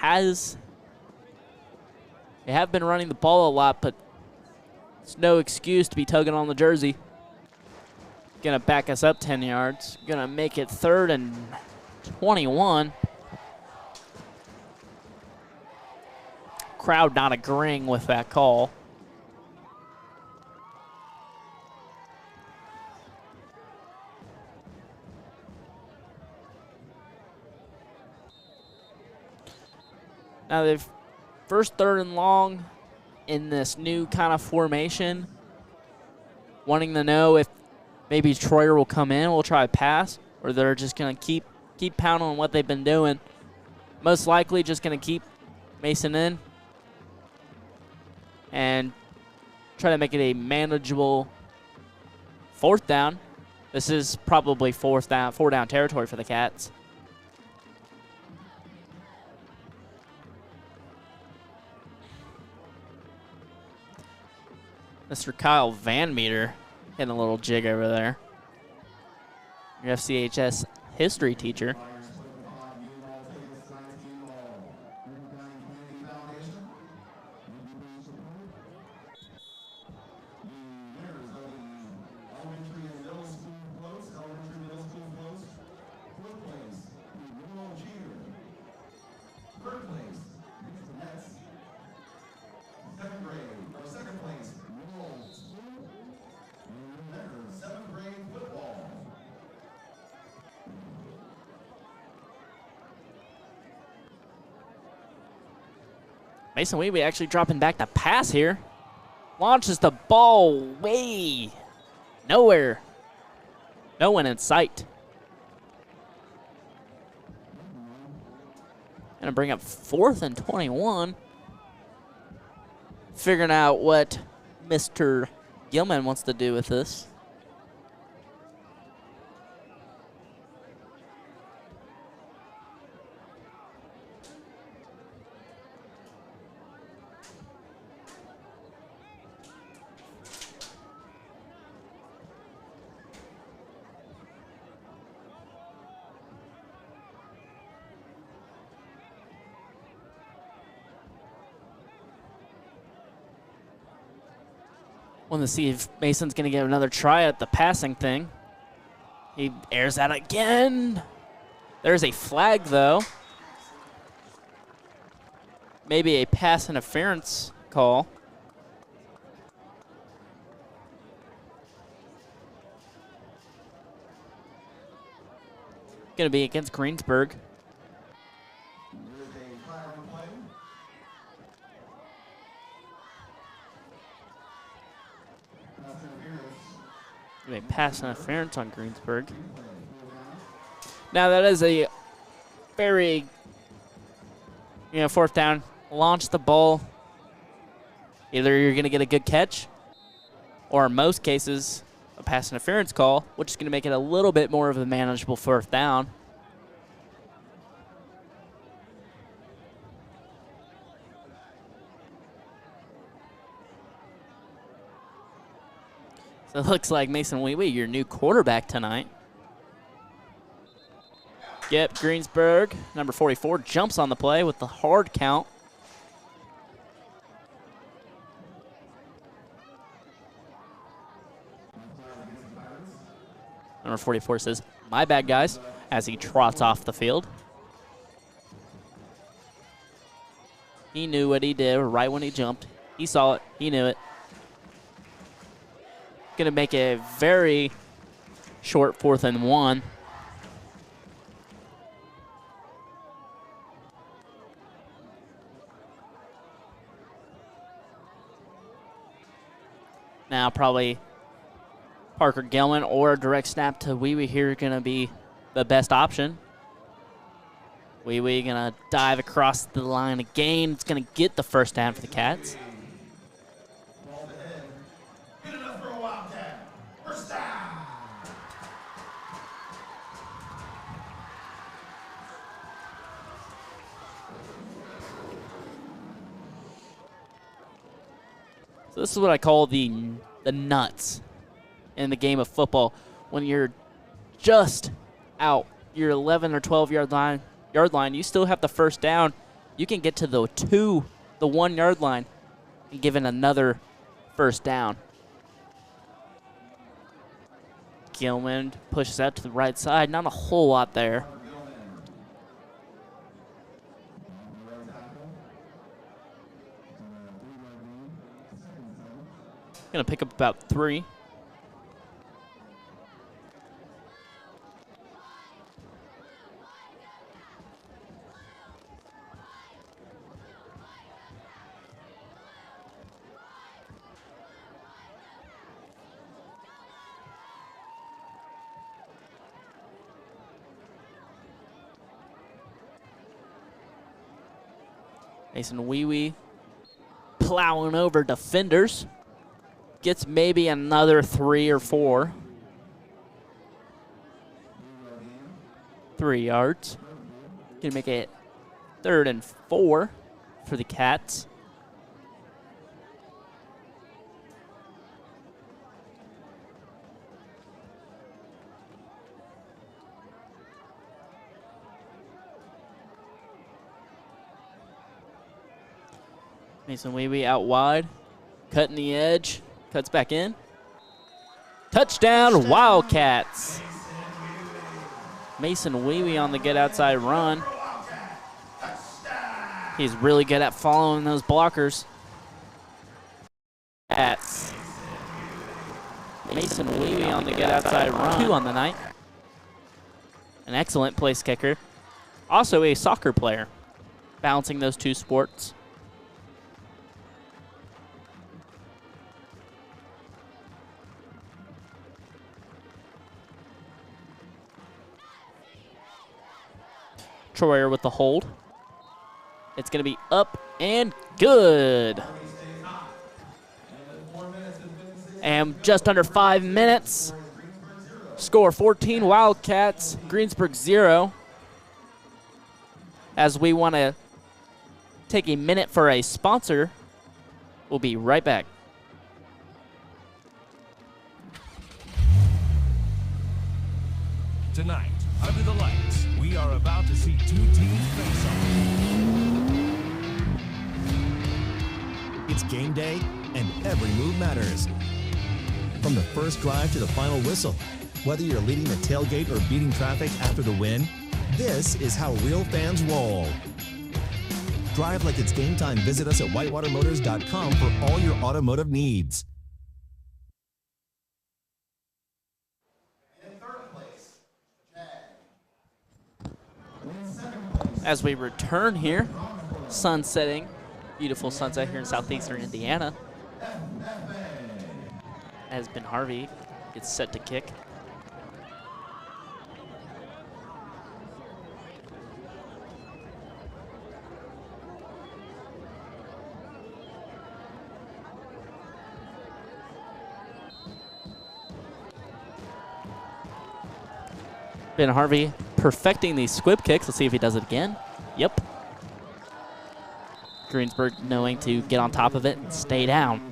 they have been running the ball a lot, but it's no excuse to be tugging on the jersey. Gonna back us up 10 yards. Gonna make it 3rd and 21. Crowd not agreeing with that call. Now they've first 3rd and long in this new kind of formation. Wanting to know if maybe Troyer will come in, we'll try a pass, or they're just gonna keep pounding on what they've been doing. Most likely just gonna keep Mason in and try to make it a manageable 4th down. This is probably 4 down territory for the Cats. Mr. Kyle Van Meter hitting a little jig over there. Your FCHS history teacher. Mason Weeby actually dropping back to pass here. Launches the ball way nowhere. No one in sight. Gonna bring up 4th and 21. Figuring out what Mr. Gilman wants to do with this. Want to see if Mason's going to get another try at the passing thing. He airs that again. There's a flag, though. Maybe a pass interference call. Going to be against Greensburg. A pass interference on Greensburg. Now that is a very, 4th down. Launch the ball. Either you're going to get a good catch, or in most cases, a pass interference call, which is going to make it a little bit more of a manageable 4th down. So it looks like Mason Weeby, your new quarterback tonight. Yep, Greensburg, number 44, jumps on the play with the hard count. Number 44 says, "My bad, guys," as he trots off the field. He knew what he did right when he jumped. He saw it. He knew it. Going to make a very short 4th and 1. Now probably Parker Gilman or a direct snap to Weeby here going to be the best option. Weeby going to dive across the line again. It's going to get the 1st down for the Cats. Good enough for a Wildcat. So this is what I call the nuts in the game of football. When you're just out your 11 or 12 yard line, you still have the first down. You can get to the 1 yard line and give it another first down. Gilman pushes out to the right side. Not a whole lot there. Gonna pick up about 3. Mason Wee plowing over defenders. Gets maybe another 3 or 4. 3 yards. Gonna make it 3rd and 4 for the Cats. Mason Wee out wide, cutting the edge, cuts back in. Touchdown, Wildcats. Mason Wee on the get outside run. He's really good at following those blockers. Cats. Mason Wee on the get outside run. 2 on the night. An excellent place kicker. Also a soccer player, balancing those 2 sports. Troyer with the hold. It's going to be up and good. And just under 5 minutes. Score 14 Wildcats, Greensburg 0. As we want to take a minute for a sponsor, we'll be right back. Tonight, under the lights, we are about to see 2 teams face off. It's game day, and every move matters. From the first drive to the final whistle, whether you're leading the tailgate or beating traffic after the win, this is how real fans roll. Drive like it's game time. Visit us at whitewatermotors.com for all your automotive needs. As we return here, sun setting, beautiful sunset here in southeastern Indiana. As Ben Harvey gets set to kick. Ben Harvey perfecting these squib kicks. Let's see if he does it again. Yep. Greensburg knowing to get on top of it and stay down.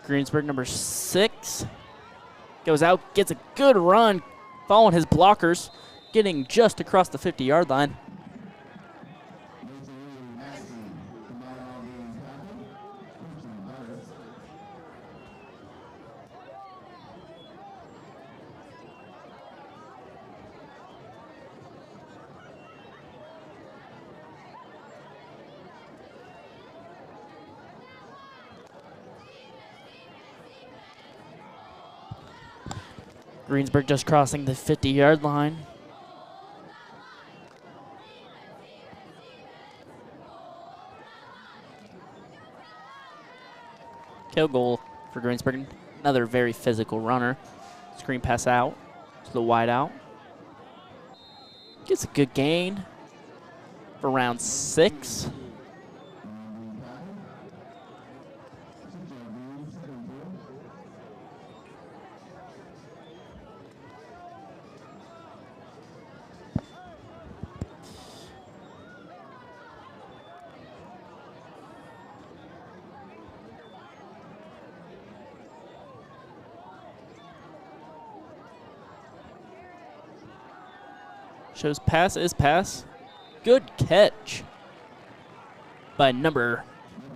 Greensburg, number 6, goes out, gets a good run, following his blockers, getting just across the 50-yard line. Greensburg just crossing the 50-yard line. Kill goal for Greensburg. Another very physical runner. Screen pass out to the wide out. Gets a good gain for round 6. Shows pass is pass. Good catch by number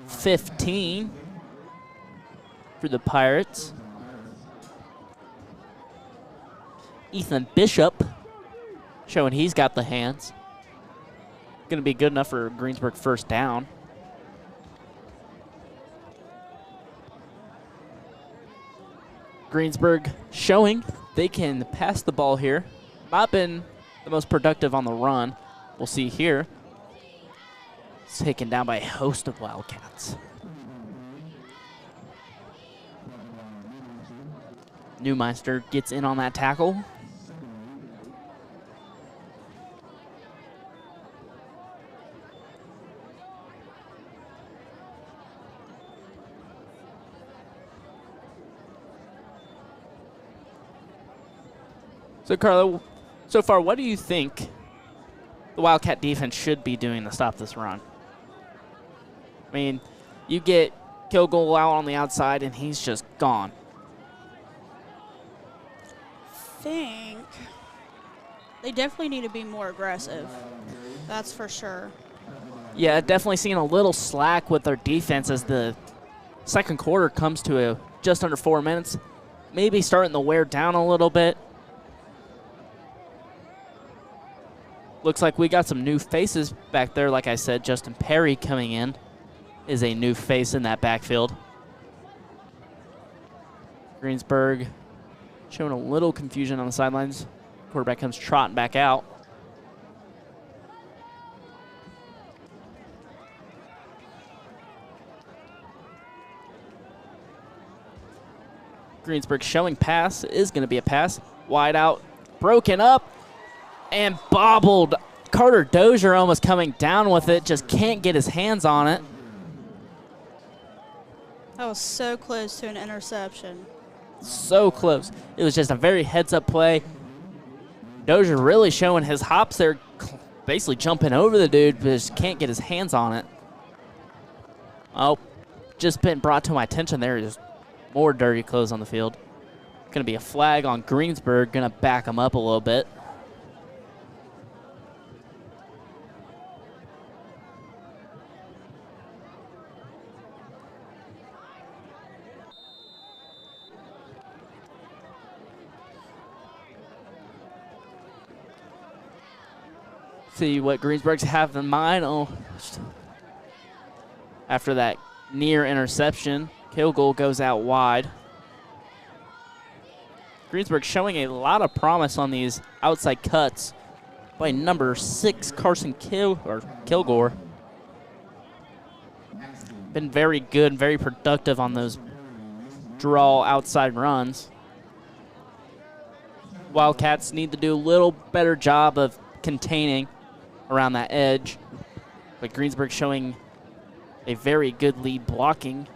15 for the Pirates. Ethan Bishop showing he's got the hands. Going to be good enough for Greensburg first down. Greensburg showing they can pass the ball here. Not been the most productive on the run. We'll see here. It's taken down by a host of Wildcats. Neumeister gets in on that tackle. So, Carlo, so far, what do you think the Wildcat defense should be doing to stop this run? I mean, you get Kilgore out on the outside, and he's just gone. I think they definitely need to be more aggressive. That's for sure. Yeah, definitely seeing a little slack with their defense as the second quarter comes to just under 4 minutes. Maybe starting to wear down a little bit. Looks like we got some new faces back there. Like I said, Justin Perry coming in is a new face in that backfield. Greensburg showing a little confusion on the sidelines. Quarterback comes trotting back out. Greensburg showing pass is going to be a pass. Wide out, broken up. And bobbled. Carter Dozier almost coming down with it. Just can't get his hands on it. That was so close to an interception. So close. It was just a very heads-up play. Dozier really showing his hops there, basically jumping over the dude, but just can't get his hands on it. Oh, just been brought to my attention there. There's more dirty clothes on the field. Going to be a flag on Greensburg. Going to back him up a little bit. See what Greensburg's have in mind. Oh, after that near interception, Kilgore goes out wide. Greensburg showing a lot of promise on these outside cuts by number 6, Carson Kilgore. Been very good, very productive on those draw outside runs. Wildcats need to do a little better job of containing around that edge, but Greensburg showing a very good lead blocking.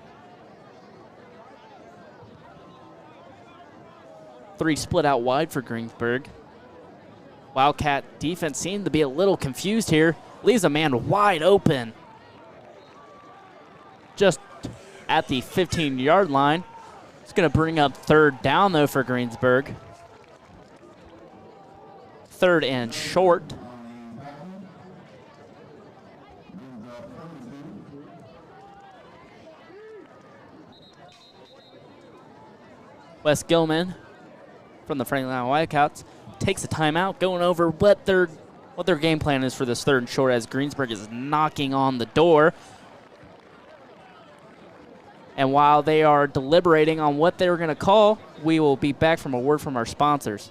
3 split out wide for Greensburg. Wildcat defense seemed to be a little confused here. Leaves a man wide open. Just at the 15-yard line. It's going to bring up third down, though, for Greensburg. Third and short. Wes Gilman from the Franklin Island Wildcats takes a timeout, going over what their game plan is for this third and short as Greensburg is knocking on the door. And while they are deliberating on what they're going to call, we will be back from a word from our sponsors.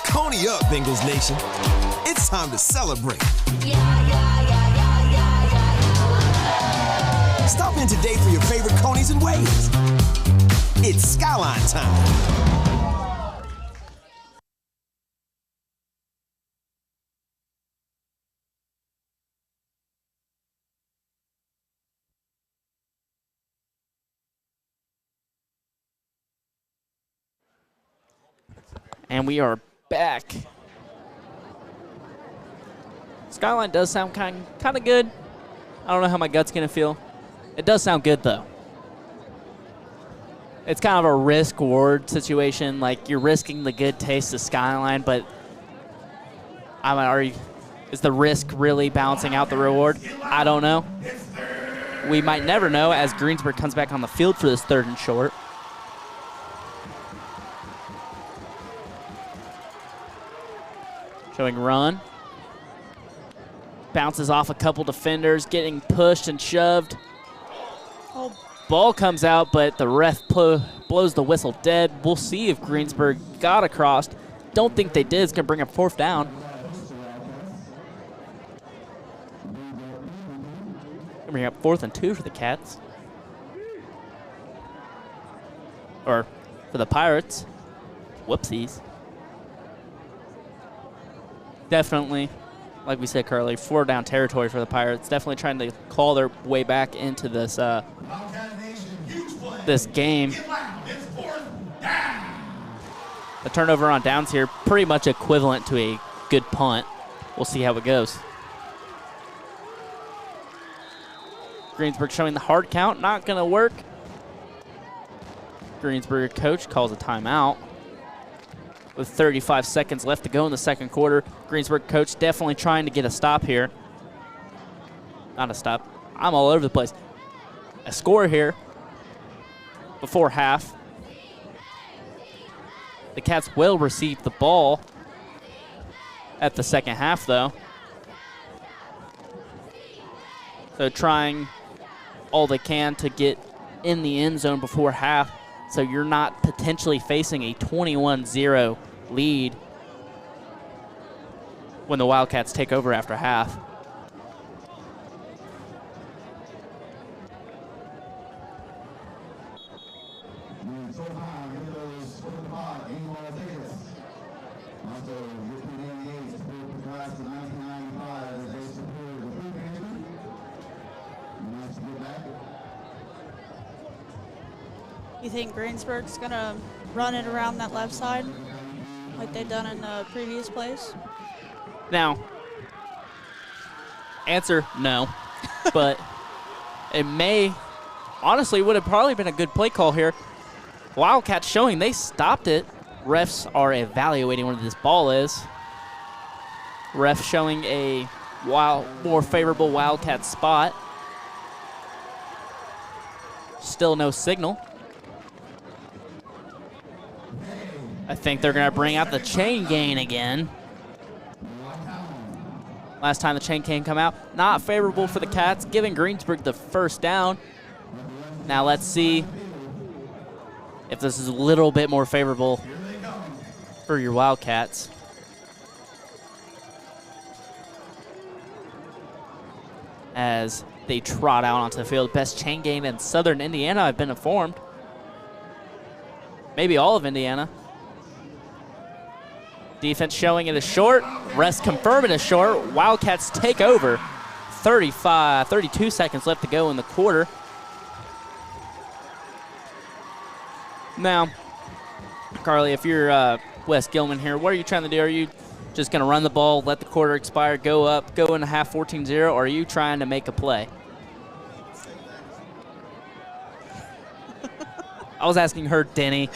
Coney up, Bengals Nation. It's time to celebrate. Stop in today for your favorite Conies and ways. It's Skyline time. And we are back. Skyline does sound kind of good. I don't know how my gut's going to feel. It does sound good, though. It's kind of a risk-reward situation. Like, you're risking the good taste of Skyline, but is the risk really balancing out the reward? I don't know. We might never know as Greensburg comes back on the field for this 3rd and short. Showing run. Bounces off a couple defenders, getting pushed and shoved. Oh. Ball comes out, but the ref blows the whistle dead. We'll see if Greensburg got across. Don't think they did. It's going to bring up 4th down. Gonna bring up 4th and 2 for the Cats. Or for the Pirates. Whoopsies. Definitely, like we said, Carly, 4-down territory for the Pirates. Definitely trying to claw their way back into this this game. A turnover on downs here, pretty much equivalent to a good punt. We'll see how it goes. Greensburg showing the hard count, not going to work. Greensburg coach calls a timeout. With 35 seconds left to go in the 2nd quarter. Greensburg coach definitely trying to get a stop here. Not a stop. I'm all over the place. A score here before half. The Cats will receive the ball at the 2nd half, though. So trying all they can to get in the end zone before half, so you're not potentially facing a 21-0 lead when the Wildcats take over after half. You think Greensburg's going to run it around that left side like they've done in the previous plays? Now, answer no, but it may, honestly, would have probably been a good play call here. Wildcats showing they stopped it. Refs are evaluating where this ball is. Ref showing a more favorable Wildcat spot. Still no signal. I think they're going to bring out the chain gang again. Last time the chain gang come out, not favorable for the Cats, giving Greensburg the 1st down. Now let's see if this is a little bit more favorable for your Wildcats. As they trot out onto the field. Best chain gang in Southern Indiana, I've been informed. Maybe all of Indiana. Defense showing it is short. Rest confirm it is short. Wildcats take over. 32 seconds left to go in the quarter. Now, Carly, if you're Wes Gilman here, what are you trying to do? Are you just going to run the ball, let the quarter expire, go up, go into half 14-0, or are you trying to make a play? I was asking her, Denny.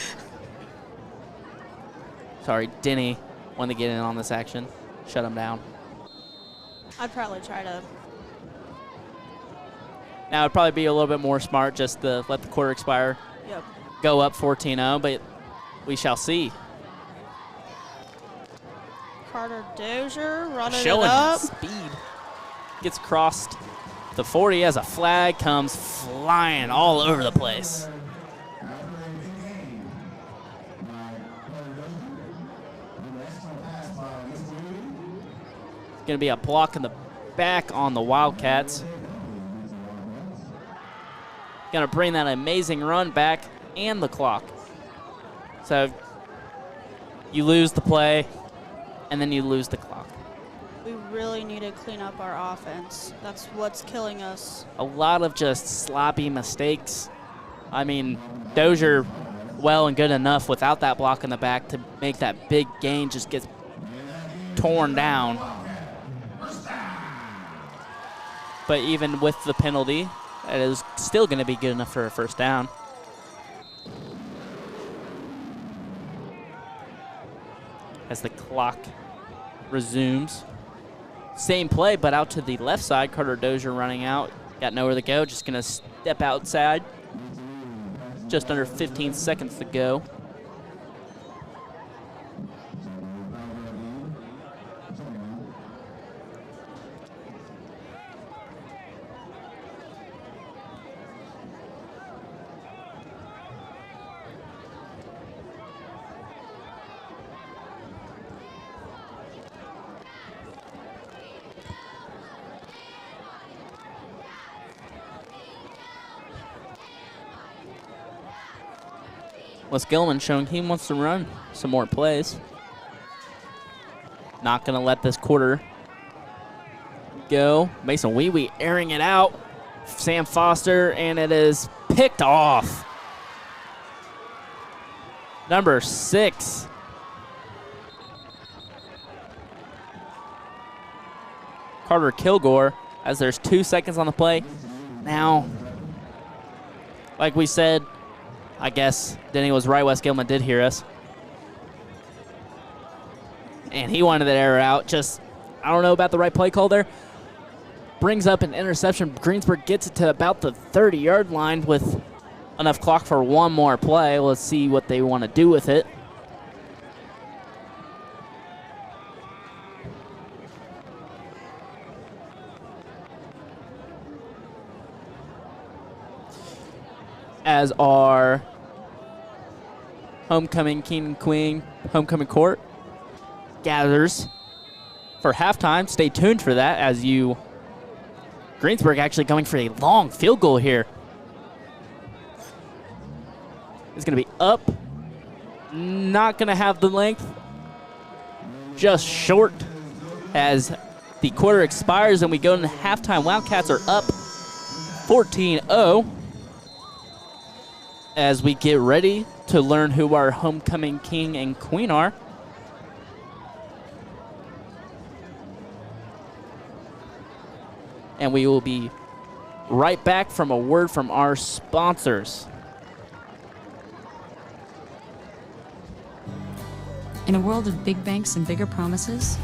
Sorry, Denny wanted to get in on this action. Shut him down. I'd probably try to. Now, it'd probably be a little bit more smart just to let the quarter expire. Yep. Go up 14-0, but we shall see. Carter Dozier running Showing it up. speed. Gets crossed the 40 as a flag comes flying all over the place. It's going to be a block in the back on the Wildcats. Going to bring that amazing run back and the clock. So you lose the play, and then you lose the clock. We really need to clean up our offense. That's what's killing us. A lot of just sloppy mistakes. I mean, Dozier, well and good enough without that block in the back to make that big gain, just gets torn down. But even with the penalty, it is still going to be good enough for a first down. As the clock resumes. Same play, but out to the left side. Carter Dozier running out. Got nowhere to go. Just going to step outside. Just under 15 seconds to go. Les Gilman showing he wants to run some more plays. Not going to let this quarter go. Mason Wee airing it out. Sam Foster, and it is picked off. Number 6. Carter Kilgore, as there's 2 seconds on the play. Now, like we said, I guess Denny was right. Wes Gilman did hear us. And he wanted that error out. Just, I don't know about the right play call there. Brings up an interception. Greensburg gets it to about the 30-yard line with enough clock for one more play. Let's see what they want to do with it. As our homecoming king and queen, homecoming court gathers for halftime. Stay tuned for that as you, Greensburg actually going for a long field goal here. It's going to be up, not going to have the length, just short as the quarter expires and we go into halftime. Wildcats are up 14-0. As we get ready to learn who our homecoming king and queen are. And we will be right back from a word from our sponsors. In a world of big banks and bigger promises,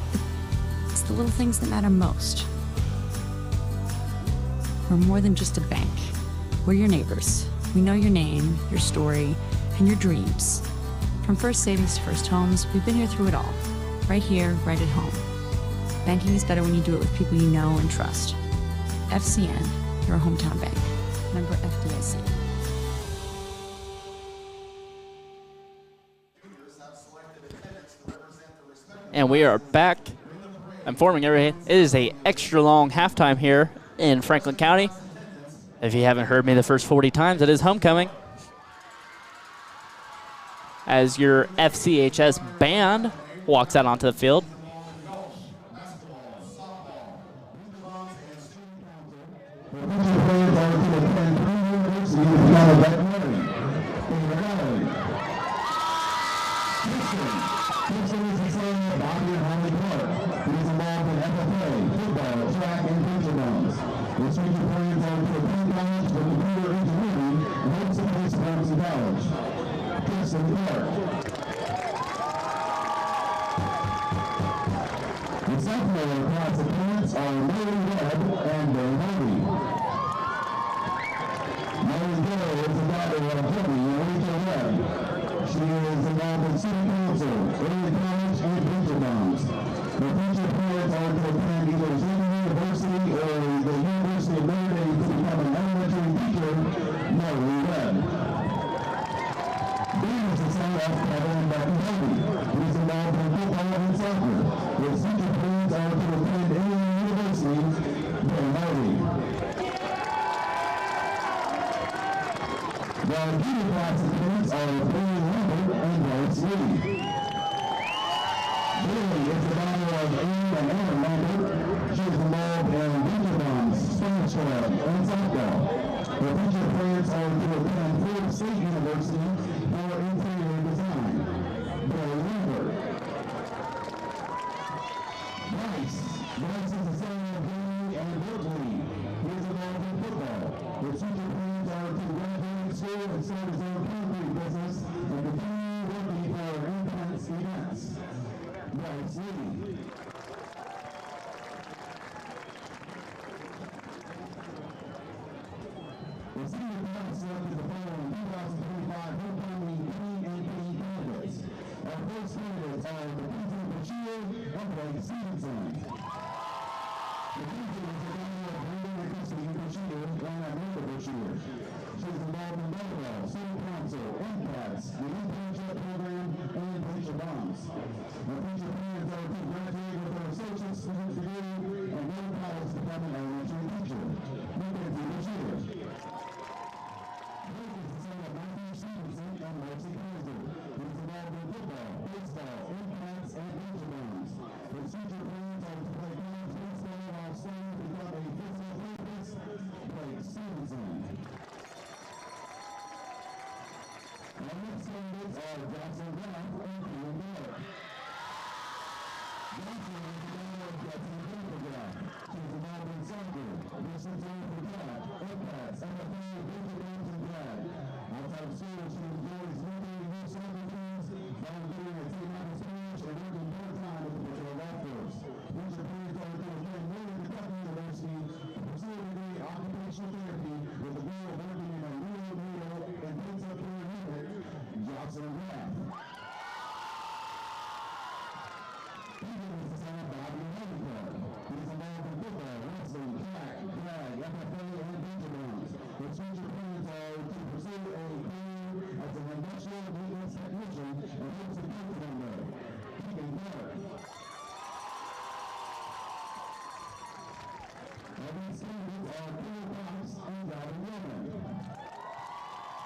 it's the little things that matter most. We're more than just a bank. We're your neighbors. We know your name, your story, and your dreams. From First Savings to First Homes, we've been here through it all. Right here, right at home. Banking is better when you do it with people you know and trust. FCN, your hometown bank. Member FDIC. And we are back. Informing everybody, it is an extra long halftime here in Franklin County. If you haven't heard me the first 40 times, it is homecoming. As your FCHS band walks out onto the field. University or the University of Club and softball. The featured players are to attend Florida State University for interior design. Billy Lambert. Bryce is the son of Henry and Woodley. He is involved in football. The future plans are to graduate school and start his own concrete business and continue working for Independence Events. Bryce Lee. The senior class selected the following 2025 homecoming P&P candidates. Our first candidates are the Peter Bashir and Blake Stevenson. The Peter is a member of Brandon and Christine Bashir and Amanda Bashir. She is involved in volleyball, student council, MCATs, the internship program, and preacher bonds. The preacher plans are to graduate with her associate's degree and go to college to become an elementary teacher. Mackenzie Bashir. And Marcy Kaiser. He is involved in football, baseball, impacts, and preacher bonds. His future plans are to play college baseball while studying to become a physical therapist. Blake Stevenson. Our next candidates are Jackson Graff and Ian Miller. Jackson is the daughter of Jackson Graff. She is involved in soccer, distance running for track, impacts, and the family preacher bonds and drag. Outside of school, she enjoys working in youth soccer teams, volunteering at St. Michael's Parish, and working part-time with the Patrol Golf Course. Future plans are to attend William Kentucky University to pursue a degree in occupational therapy with the goal of working in a rural and pizza care unit, Jackson Graff. Peter is the son of Bobby Heavy Club. He is involved in football, wrestling, track, drag, FFA, and preacher bonds. His future plans are to pursue a career as an industrial maintenance technician and hopes to come to one day. Keegan Clark. Our next candidates are Peter Cox and Gavin Roman.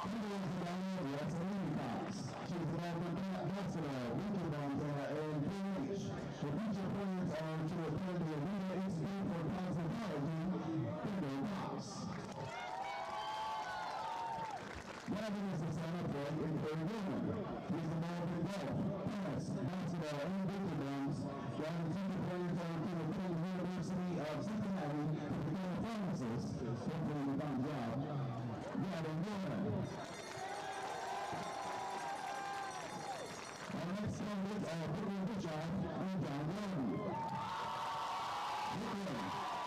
Peter is the daughter of Wesleyan Cox. She is involved in basketball, winter bonds, and PH. The future plans are to attend the Avita Institute for Cosmetology, Peter Cox. Gavin is the son of Blake and Corey Goodman. He is involved in golf, tennis, basketball, and winter bonds. Gavin's future plans are to attend the University of Cincinnati to become a pharmacist, hopefully to find a job. Gavin Goodman. Our next candidates are Brooklyn Bischoff and John Gordon. Brooklyn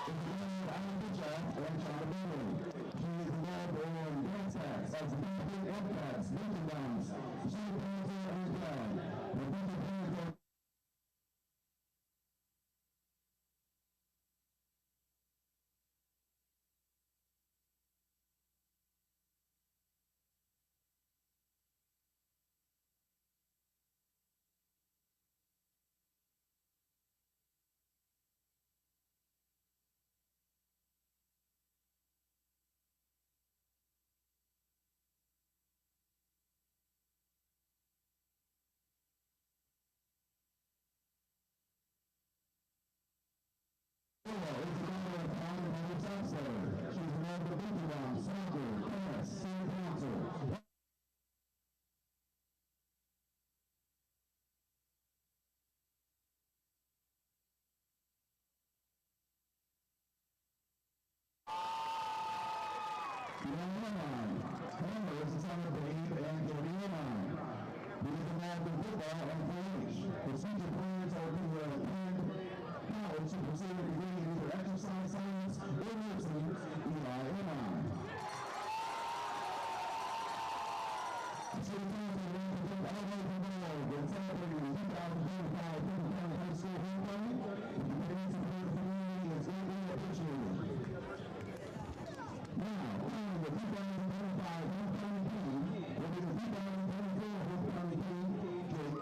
is the daughter of Alan Bischoff and John Gordon. She is involved in dance acts, as a camping, MCATs, winter bonds, sheep dancer, and drag. The future plans are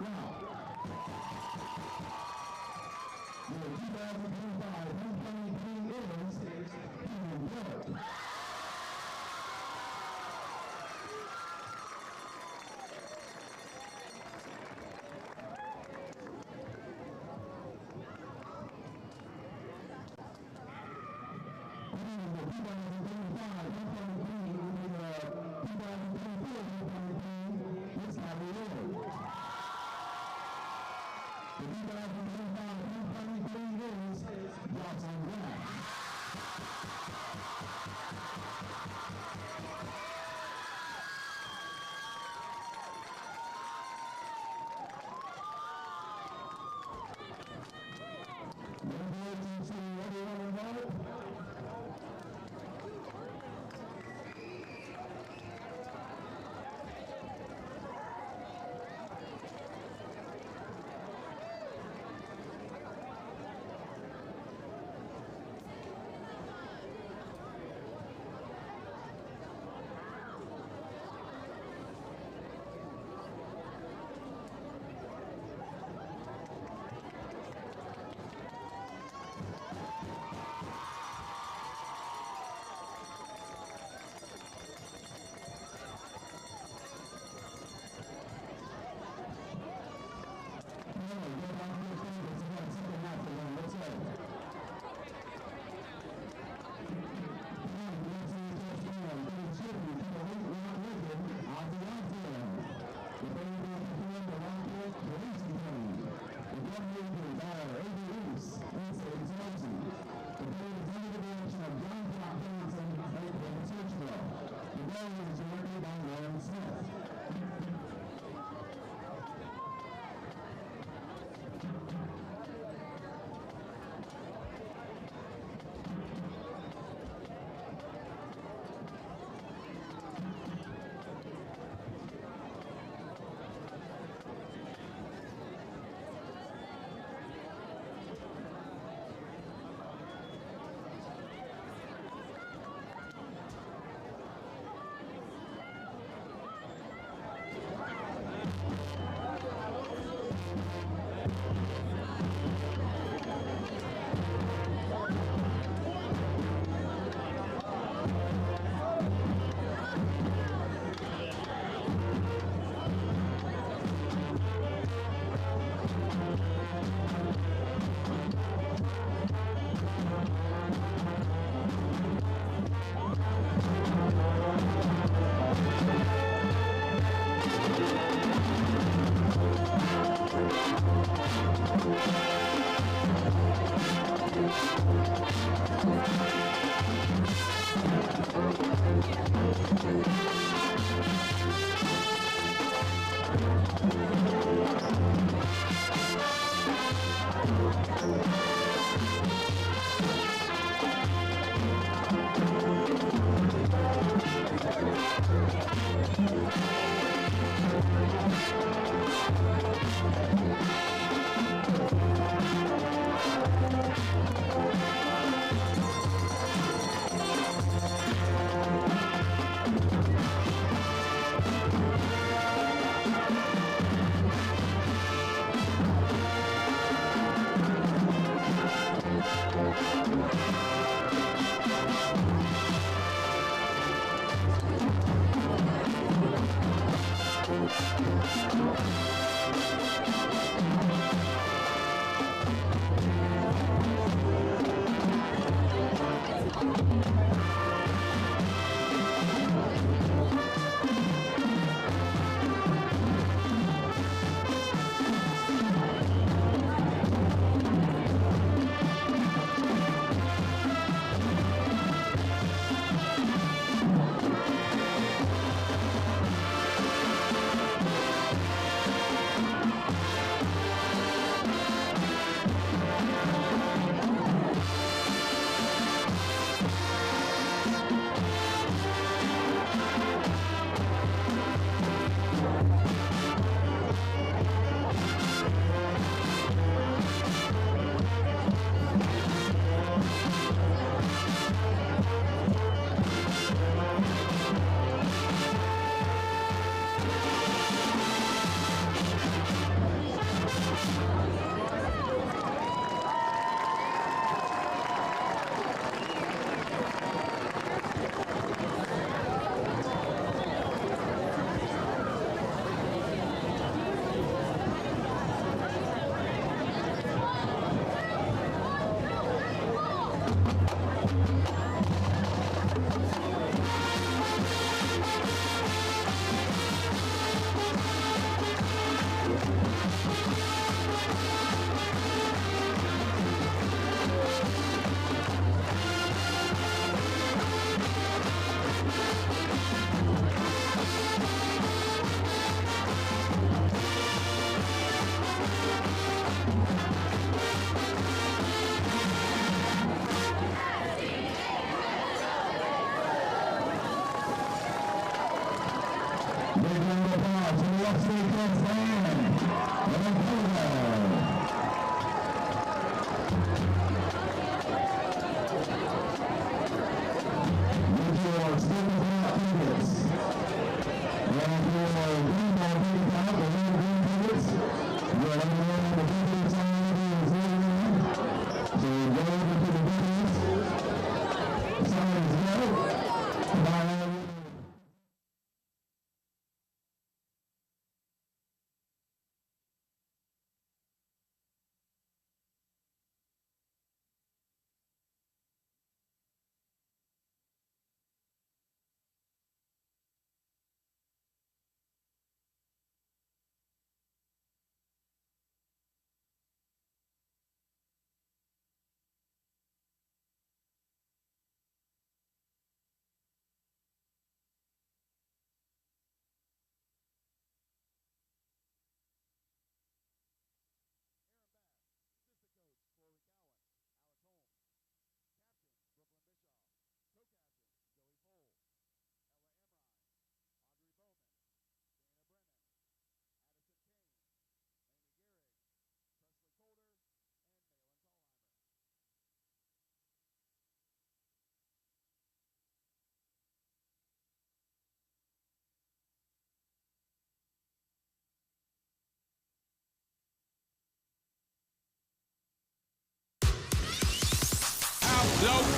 Wow.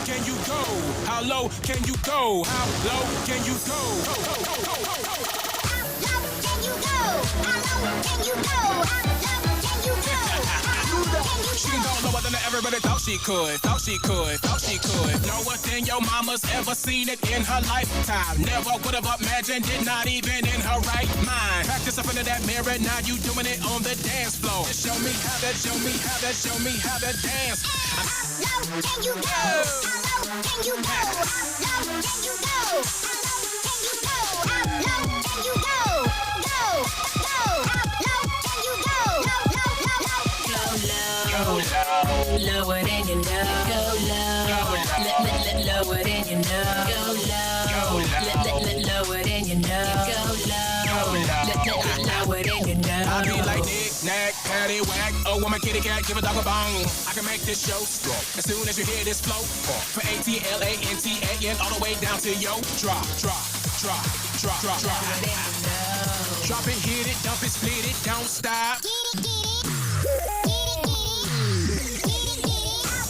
can you go? How low can you go? How low can you go? She can go lower than everybody thought she could. No one thing your mama's ever seen it in her lifetime. Never would have imagined it, not even in her right mind. Practice up into that mirror, now you doing it on the dance floor. Just show me how to dance. How low can you go? How low can you go? How low can you go? How low can you go? How low can you go? Go. How low can you go? Go low. Lower than you know. Go low. Lower than you know. Go low. Lower than you know. Go low. Lower than you know. I be like knick-knack, paddywhack. Oh, I'm a kitty cat, give a dog a bone. I can make this show strong as soon as you hear this flow. For ATLANTAN all the way down to yo. Drop. Drop it, hit it, dump it, split it, don't stop.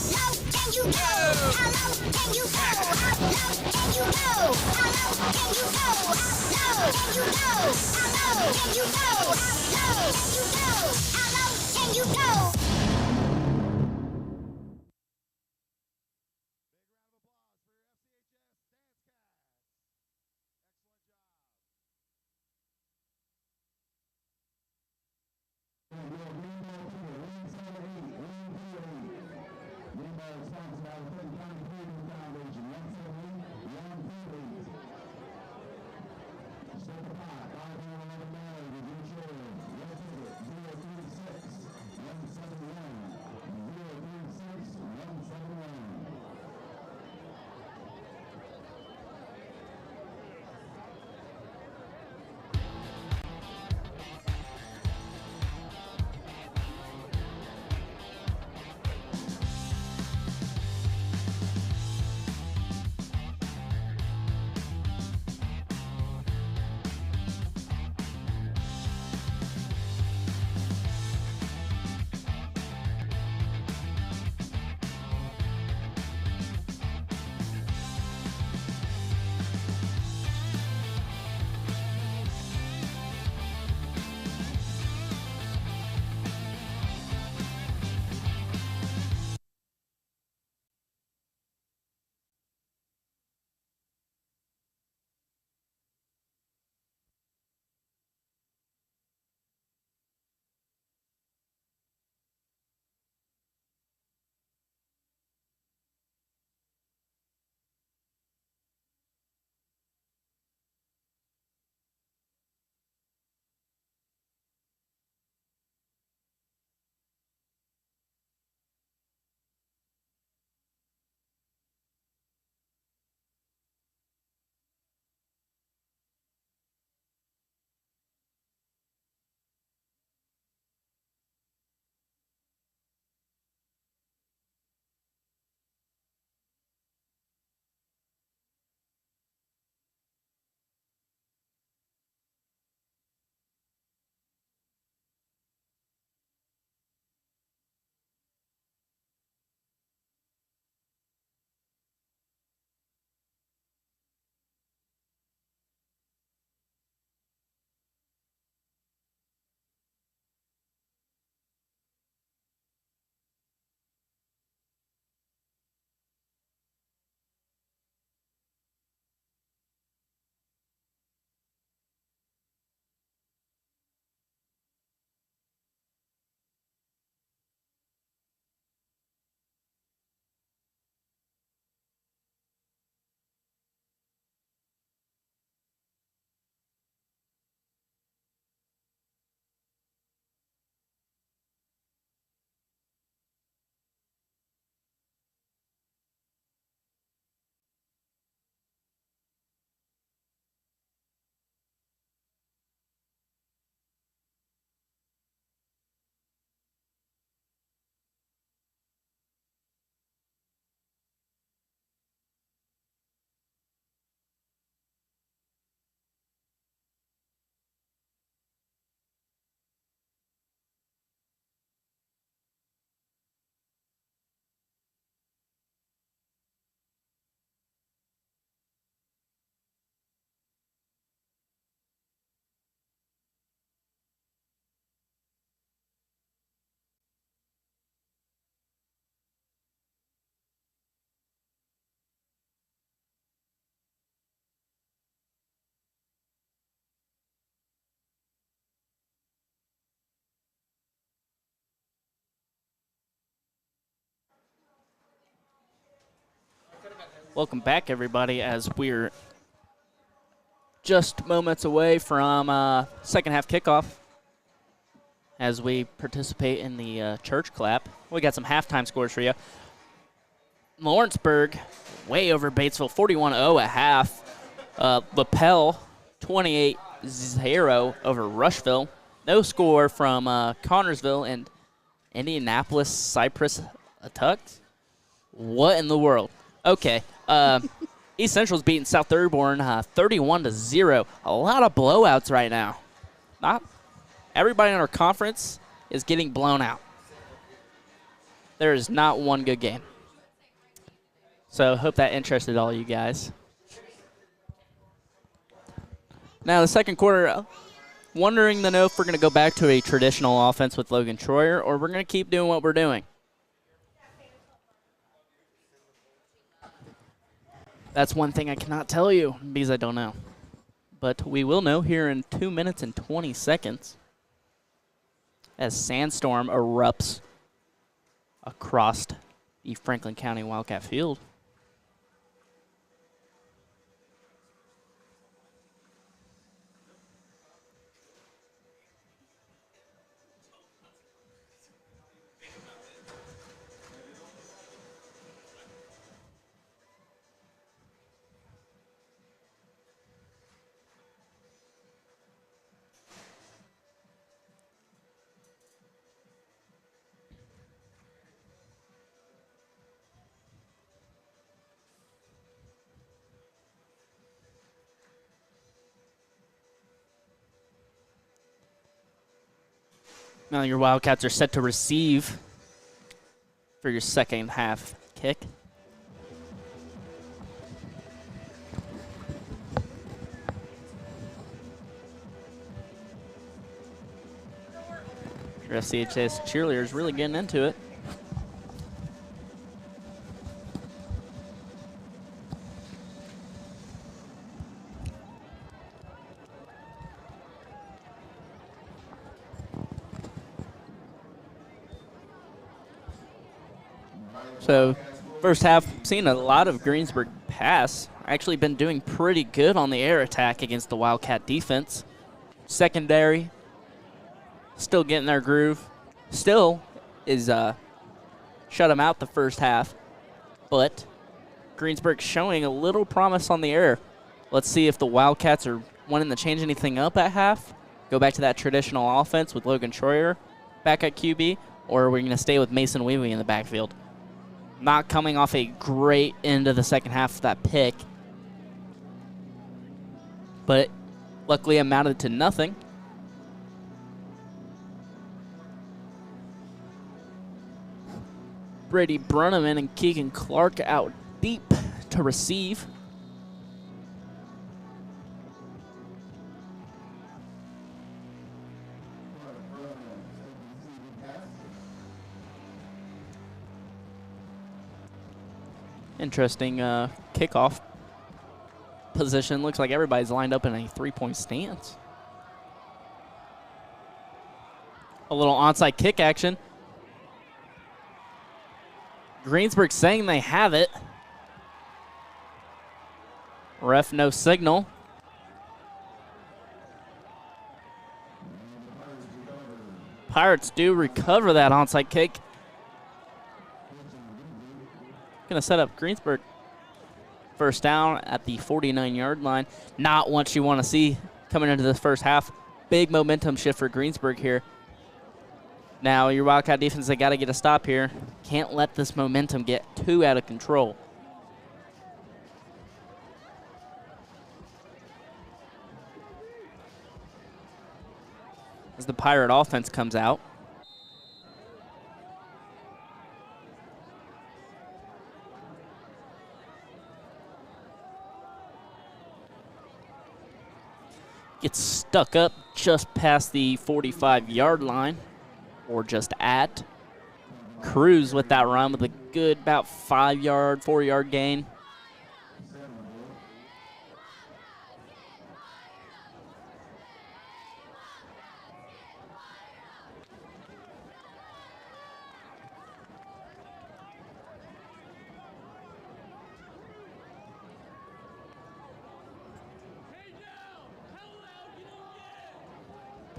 How low can you go? How low can you go? How low can you go? How low can you go? How low can you go? How low can you go? How low can you go? Welcome back, everybody, as we're just moments away from second half kickoff as we participate in the church clap. We got some halftime scores for you. Lawrenceburg way over Batesville, 41-0 at half. Lapel, 28-0 over Rushville. No score from Connorsville and Indianapolis Cypress Tucks. What in the world? Okay. East Central's beating South Thurborn 31-0. A lot of blowouts right now. Not everybody in our conference is getting blown out. There is not one good game. So I hope that interested all you guys. Now the second quarter, wondering to know if we're going to go back to a traditional offense with Logan Troyer or we're going to keep doing what we're doing. That's one thing I cannot tell you because I don't know. But we will know here in 2 minutes and 20 seconds as sandstorm erupts across the Franklin County Wildcat Field. Now your Wildcats are set to receive for your second half kick. Your FCHS cheerleaders really getting into it. So, first half, seen a lot of Greensburg pass. Actually been doing pretty good on the air attack against the Wildcat defense. Secondary, still getting their groove. Still is shut them out the first half. But Greensburg showing a little promise on the air. Let's see if the Wildcats are wanting to change anything up at half. Go back to that traditional offense with Logan Troyer back at QB. Or are we going to stay with Mason Weeby in the backfield? Not coming off a great end of the second half of that pick. But luckily amounted to nothing. Brady Bruneman and Keegan Clark out deep to receive. Interesting kickoff position. Looks like everybody's lined up in a three-point stance. A little onside kick action. Greensburg saying they have it. Ref no signal. Pirates do recover that onside kick. Going to set up Greensburg first down at the 49-yard line. Not what you want to see coming into this first half. Big momentum shift for Greensburg here. Now your Wildcat defense, they got to get a stop here. Can't let this momentum get too out of control. As the Pirate offense comes out. Gets stuck up just past the 45-yard line, or just at. Cruz with that run with a good about 5-yard, 4-yard gain.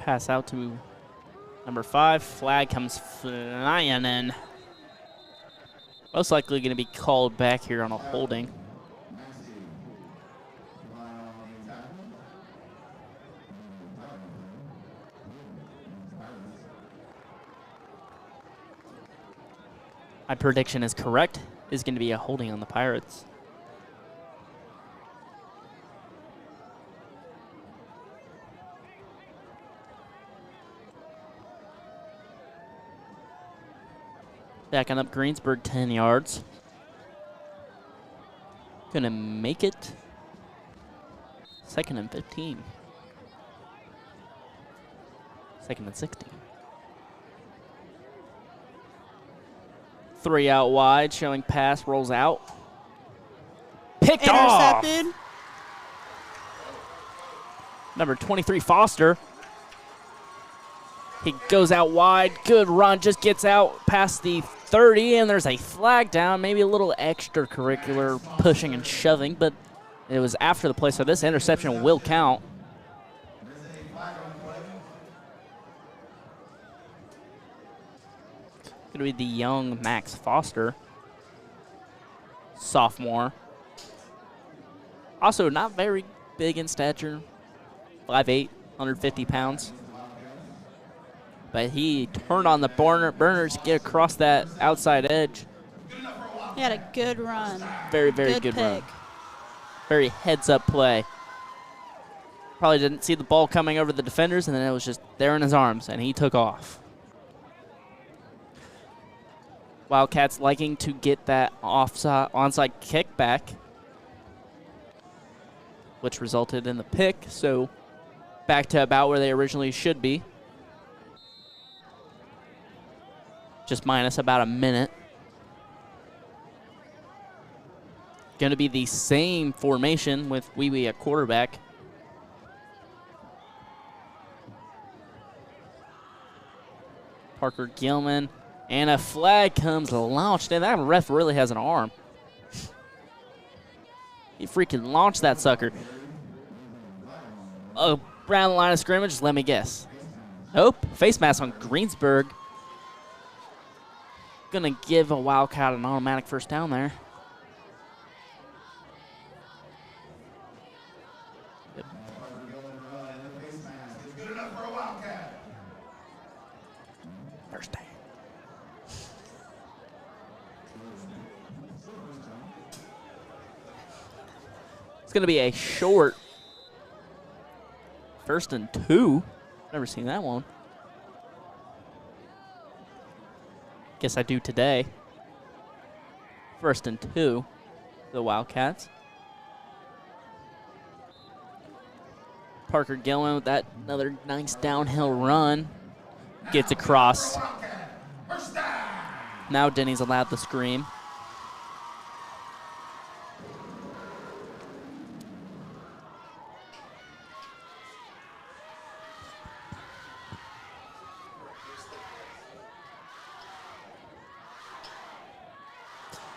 Pass out to number 5. Flag comes flying in. Most likely going to be called back here on a holding. My prediction is correct. Is going to be a holding on the Pirates. Backing up Greensburg 10 yards. Gonna make it. 2nd and 15. 2nd and 16. 3 out wide, showing pass, rolls out. Picked off! Intercepted. Number 23, Foster. He goes out wide, good run, just gets out past the 30, and there's a flag down, maybe a little extracurricular pushing and shoving, but it was after the play, so this interception will count. Going to be the young Max Foster, sophomore. Also not very big in stature, 5'8", 150 pounds. But he turned on the burners to get across that outside edge. He had a good run. Very, very good run. Very heads-up play. Probably didn't see the ball coming over the defenders, and then it was just there in his arms, and he took off. Wildcats liking to get that onside kick back, which resulted in the pick, so back to about where they originally should be. Just minus about a minute. Going to be the same formation with Wee Wee at quarterback. Parker Gilman. And a flag comes launched in. That ref really has an arm. He freaking launched that sucker. Oh, around the line of scrimmage, let me guess. Nope, face mask on Greensburg. Gonna give a Wildcat an automatic first down there. Yep. First down. It's gonna be a short 1st and 2. Never seen that one. Guess I do today. 1st and 2, the Wildcats. Parker Gilman with that another nice downhill run. Gets across. Now Denny's allowed the scream.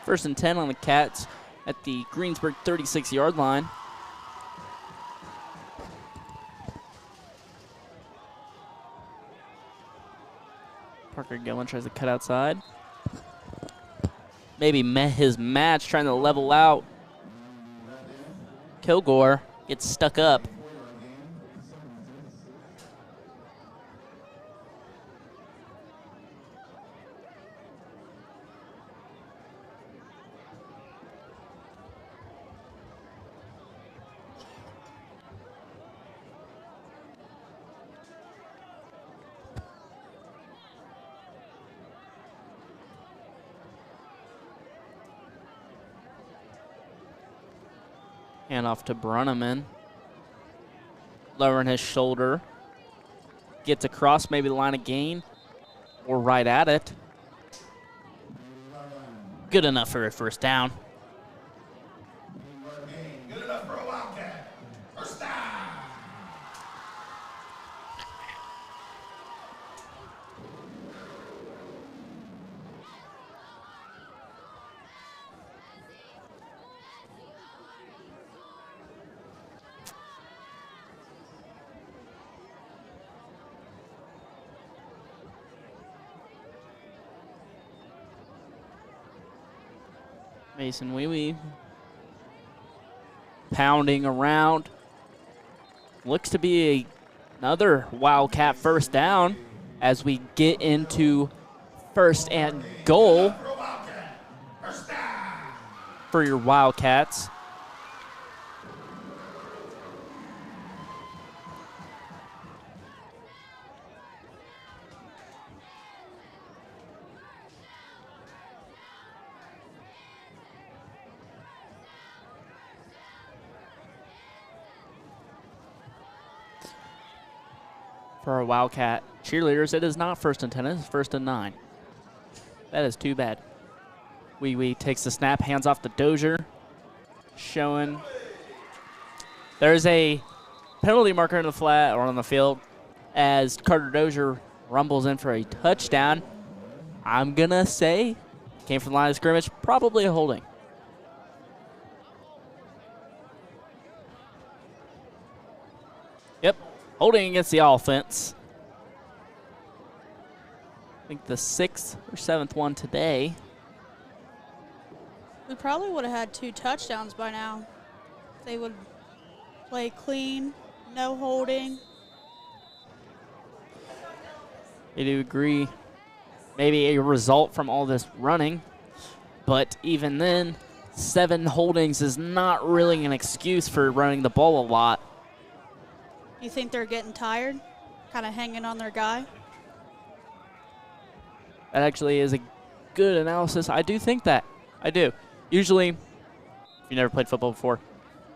First and 10 on the Cats at the Greensburg 36-yard line. Parker Gilman tries to cut outside. Maybe met his match trying to level out. Kilgore gets stuck up. Hand off to Brunneman. Lowering his shoulder. Gets across maybe the line of gain. Or right at it. Good enough for a first down. Good enough for a Wildcat. First down. Mason Wee pounding around. Looks to be another Wildcat first down as we get into first and goal for your Wildcats. For our Wildcat cheerleaders, it is not first and 10, it is first and 9. That is too bad. Wee takes the snap, hands off to Dozier, showing there's a penalty marker in the flat or on the field as Carter Dozier rumbles in for a touchdown. I'm gonna say came from the line of scrimmage, probably a holding. Yep. Holding against the offense. I think the 6th or 7th one today. We probably would have had 2 touchdowns by now. They would play clean, no holding. I do agree. Maybe a result from all this running. But even then, 7 holdings is not really an excuse for running the ball a lot. You think they're getting tired? Kind of hanging on their guy? That actually is a good analysis. I do think that. I do. Usually, if you never played football before,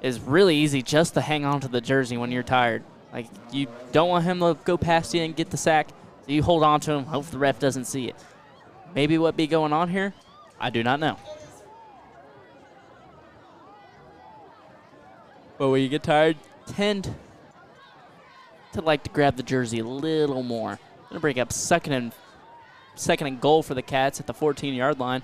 it's really easy just to hang on to the jersey when you're tired. Like, you don't want him to go past you and get the sack, so you hold on to him, hope the ref doesn't see it. Maybe what be going on here? I do not know. But when you get tired, tend to like to grab the jersey a little more. Gonna bring up second and goal for the Cats at the 14-yard line.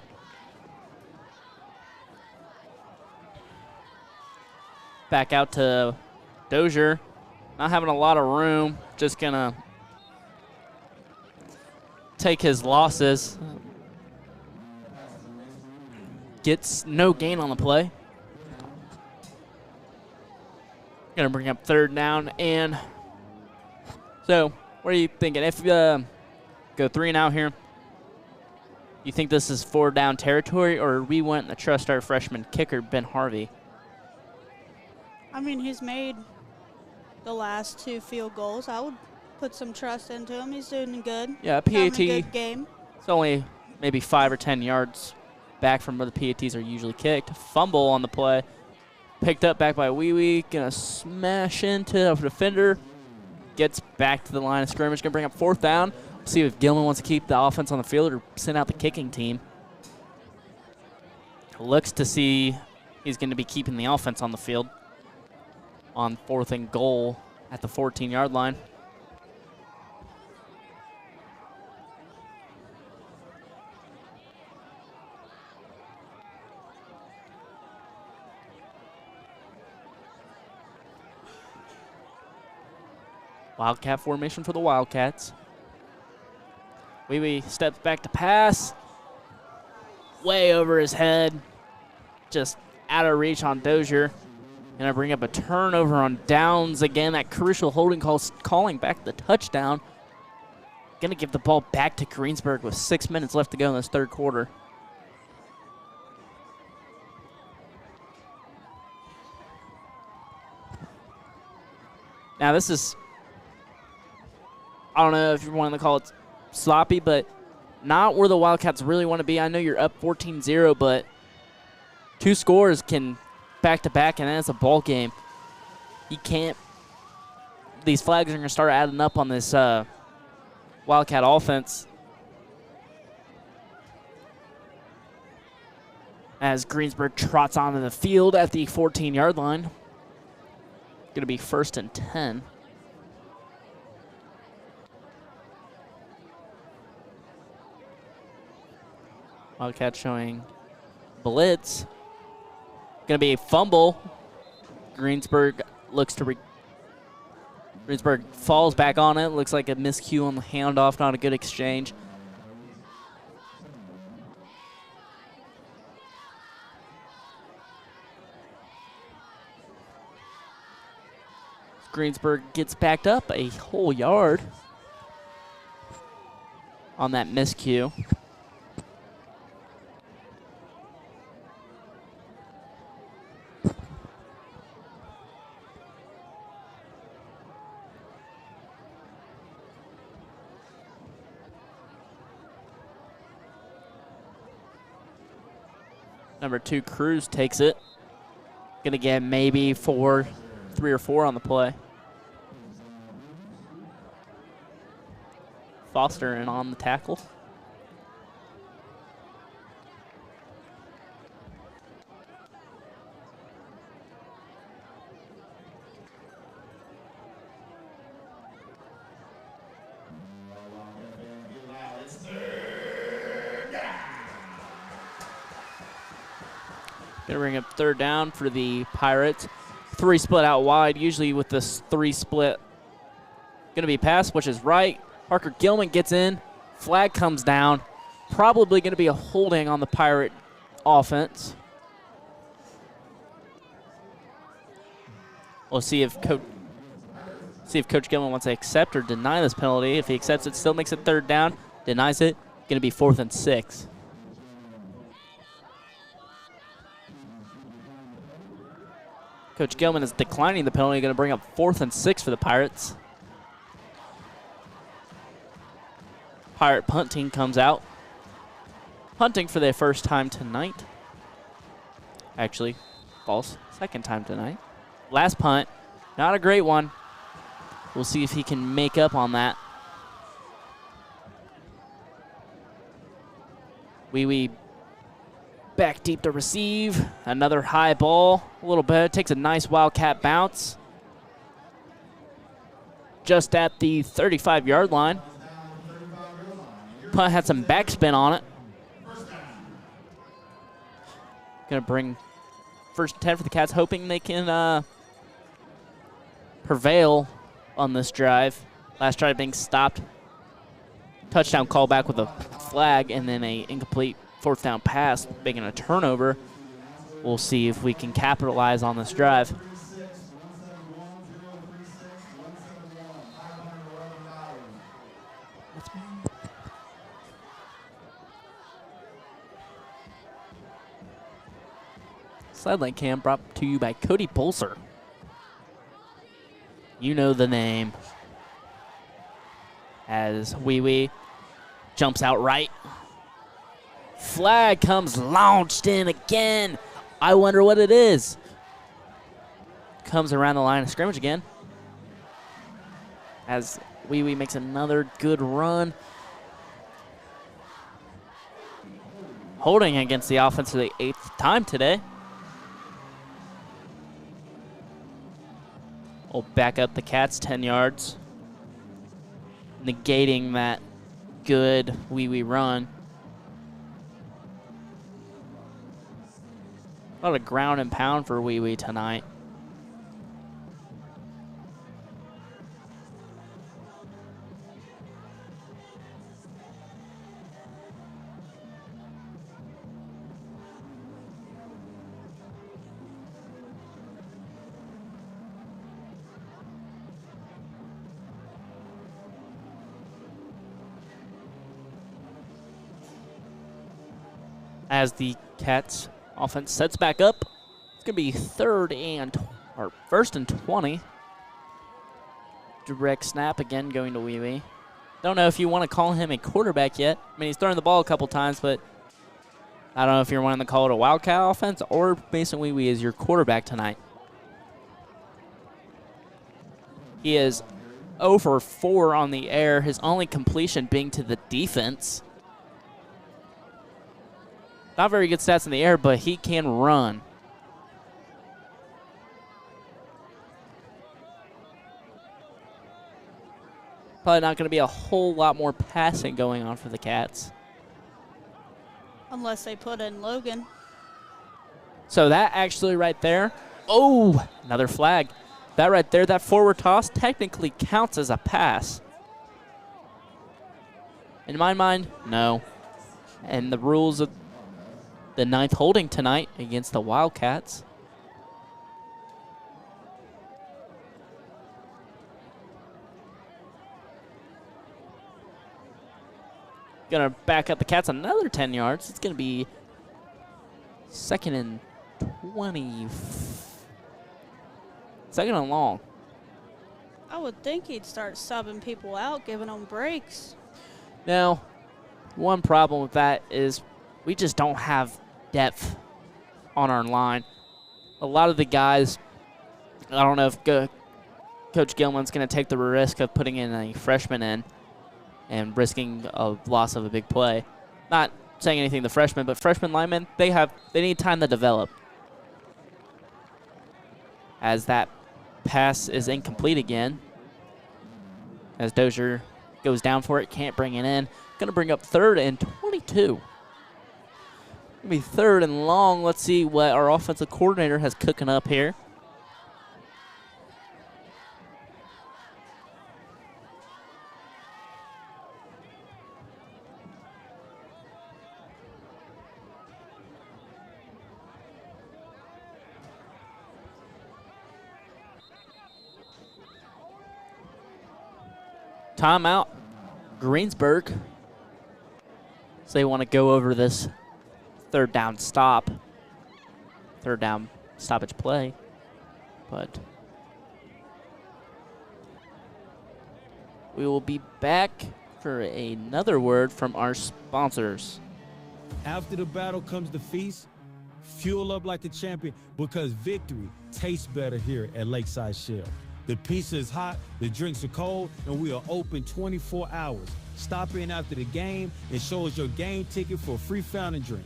Back out to Dozier. Not having a lot of room. Just gonna take his losses. Gets no gain on the play. Gonna bring up 3rd down and so, what are you thinking? If we go 3 and out here, you think this is 4 down territory, or we went to trust our freshman kicker, Ben Harvey? I mean, he's made the last 2 field goals. I would put some trust into him. He's doing good. Yeah, PAT. Having a good game. It's only maybe 5 or 10 yards back from where the PATs are usually kicked. Fumble on the play. Picked up back by Wee. Gonna smash into a defender. Gets back to the line of scrimmage. Going to bring up 4th down. See if Gilman wants to keep the offense on the field or send out the kicking team. Looks to see he's going to be keeping the offense on the field on 4th and goal at the 14-yard line. Wildcat formation for the Wildcats. Wee steps back to pass. Way over his head. Just out of reach on Dozier. Gonna bring up a turnover on downs again. That crucial holding call calling back the touchdown. Gonna give the ball back to Greensburg with 6 minutes left to go in this 3rd quarter. Now this is, I don't know if you want to call it sloppy, but not where the Wildcats really want to be. I know you're up 14-0, but 2 scores can back-to-back, and that's a ball game. You can't. These flags are going to start adding up on this Wildcat offense. As Greensburg trots onto the field at the 14-yard line. Going to be 1st and 10. Wildcat showing blitz. Going to be a fumble. Greensburg looks to Greensburg falls back on it. Looks like a miscue on the handoff. Not a good exchange. Greensburg gets backed up a whole yard on that miscue. Number 2, Cruz takes it. Gonna get maybe 3 or 4 on the play. Foster in on the tackle. Gonna bring up 3rd down for the Pirates. 3 split out wide. Usually with this 3 split, gonna be pass, which is right. Parker Gilman gets in. Flag comes down. Probably gonna be a holding on the Pirate offense. We'll see if Coach Gilman wants to accept or deny this penalty. If he accepts it, still makes it 3rd down. Denies it, gonna be 4th and 6. Coach Gilman is declining the penalty, going to bring up 4th and 6 for the Pirates. Pirate punt team comes out. Punting for their first time tonight. Actually, false. 2nd time tonight. Last punt, not a great one. We'll see if he can make up on that. Wee back deep to receive. Another high ball. A little bit. Takes a nice Wildcat bounce. Just at the 35-yard line. Punt had some backspin on it. Gonna bring 1st and 10 for the Cats, hoping they can prevail on this drive. Last drive being stopped. Touchdown call back with a flag and then a incomplete 4th down pass, making a turnover. We'll see if we can capitalize on this drive. Sideline cam brought to you by Cody Bolser. You know the name. As Wee jumps out right. Flag comes launched in again. I wonder what it is. Comes around the line of scrimmage again. As Wee makes another good run. Holding against the offense for the 8th time today. We'll back up the Cats 10 yards. Negating that good Wee run. A lot of ground and pound for Wee tonight. As the Cats offense sets back up, it's going to be 1st and 20. Direct snap again going to Wee. Don't know if you want to call him a quarterback yet. I mean, he's thrown the ball a couple times, but I don't know if you're wanting to call it a Wildcat offense or Mason Wee is your quarterback tonight. He is 0 for 4 on the air, his only completion being to the defense. Not very good stats in the air, but he can run. Probably not going to be a whole lot more passing going on for the Cats. Unless they put in Logan. So that actually right there, oh, another flag. That right there, that forward toss technically counts as a pass. In my mind, no. And the rules of the 9th holding tonight against the Wildcats. Gonna back up the Cats another 10 yards. It's gonna be 2nd and 20. 2nd and long. I would think he'd start subbing people out, giving them breaks. Now, one problem with that is we just don't have depth on our line. A lot of the guys, I don't know if Coach Gilman's going to take the risk of putting in a freshman in and risking a loss of a big play. Not saying anything to freshmen, but freshman linemen, they need time to develop. As that pass is incomplete again. As Dozier goes down for it, can't bring it in. Going to bring up 3rd and 22. Gonna be 3rd and long. Let's see what our offensive coordinator has cooking up here. Timeout, Greensburg. So they want to go over this 3rd down stop, 3rd down stoppage play, but we will be back for another word from our sponsors. After the battle comes the feast. Fuel up like the champion because victory tastes better here at Lakeside Shell. The pizza is hot, the drinks are cold, and we are open 24 hours. Stop in after the game and show us your game ticket for a free fountain drink.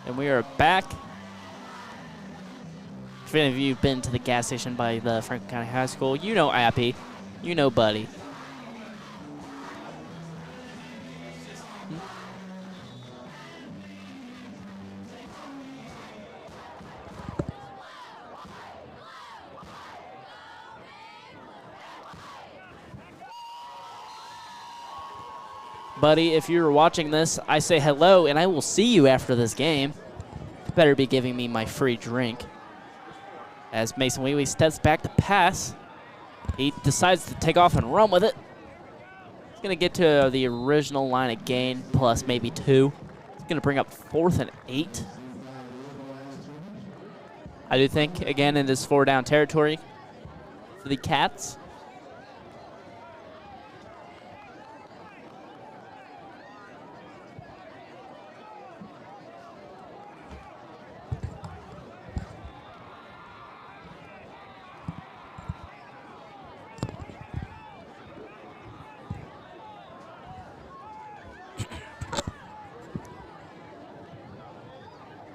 And we are back. If any of you have been to the gas station by the Franklin County High School, you know Appy, you know Buddy. Buddy, if you're watching this, I say hello, and I will see you after this game. You better be giving me my free drink. As Mason Wheatley steps back to pass, he decides to take off and run with it. He's going to get to the original line of gain, plus maybe 2. He's going to bring up 4th and 8. I do think, again, in this 4-down territory for the Cats.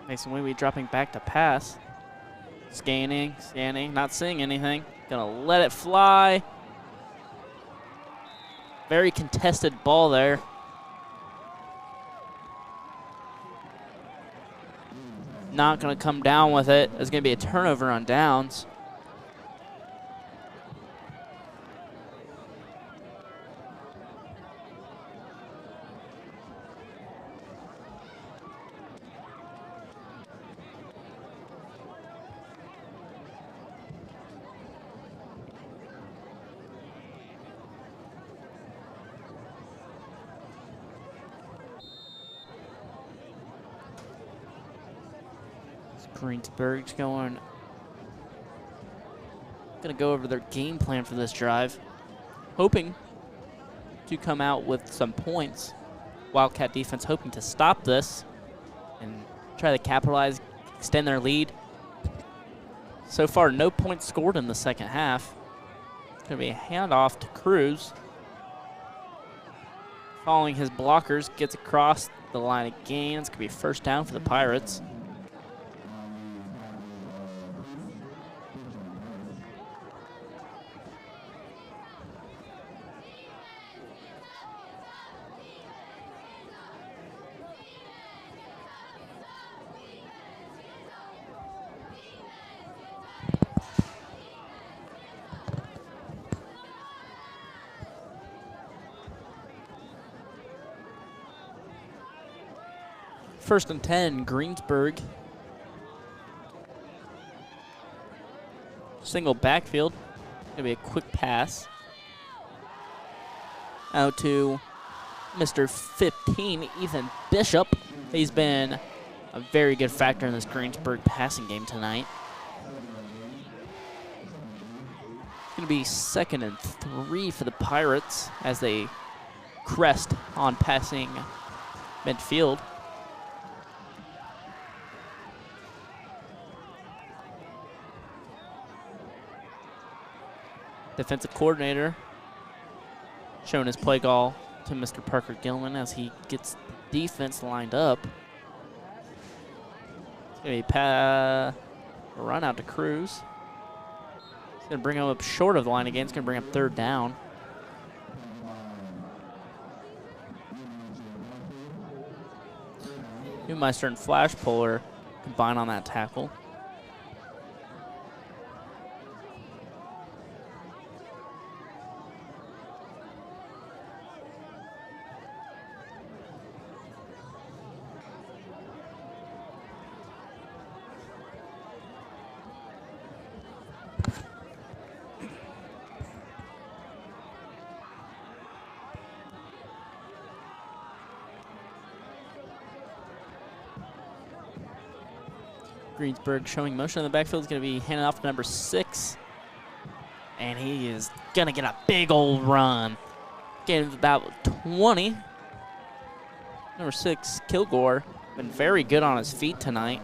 Mason Wheatley dropping back to pass. Scanning, not seeing anything. Gonna let it fly. Very contested ball there. Not gonna come down with it. There's gonna be a turnover on downs. Greensburg's gonna go over their game plan for this drive, hoping to come out with some points. Wildcat defense hoping to stop this and try to capitalize, extend their lead. So far, no points scored in the second half. It's gonna be a handoff to Cruz. Following his blockers, gets across the line of gain. It's gonna be 1st down for the Pirates. First and 10, Greensburg. Single backfield. Gonna be a quick pass. out to Mr. 15, Ethan Bishop. He's been a very good factor in this Greensburg passing game tonight. It's going to be 2nd and 3 for the Pirates as they crest on passing midfield. Defensive coordinator showing his play call to Mr. Parker Gilman as he gets the defense lined up. It's going to be a run out to Cruz. It's going to bring him up short of the line again. It's going to bring up 3rd down. Newmeister and Flash Puller combine on that tackle. Greensburg showing motion in the backfield is going to be handed off to number 6. And he is going to get a big old run. Getting about 20. Number 6, Kilgore, been very good on his feet tonight.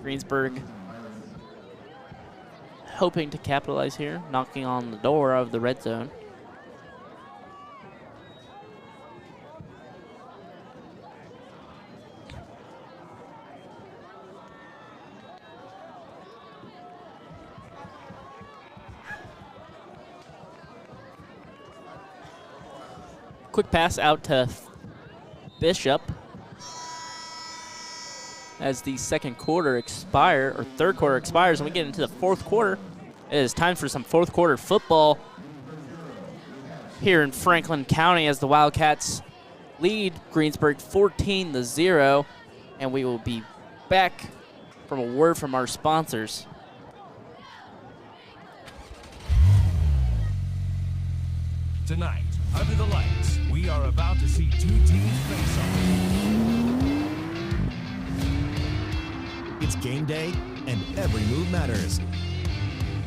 Greensburg hoping to capitalize here, knocking on the door of the red zone. Quick pass out to Bishop as the third quarter expires and we get into the 4th quarter. It is time for some 4th quarter football here in Franklin County as the Wildcats lead Greensburg 14-0, and we will be back from a word from our sponsors. Tonight, under the lights, we are about to see 2 teams face off. It's game day, and every move matters.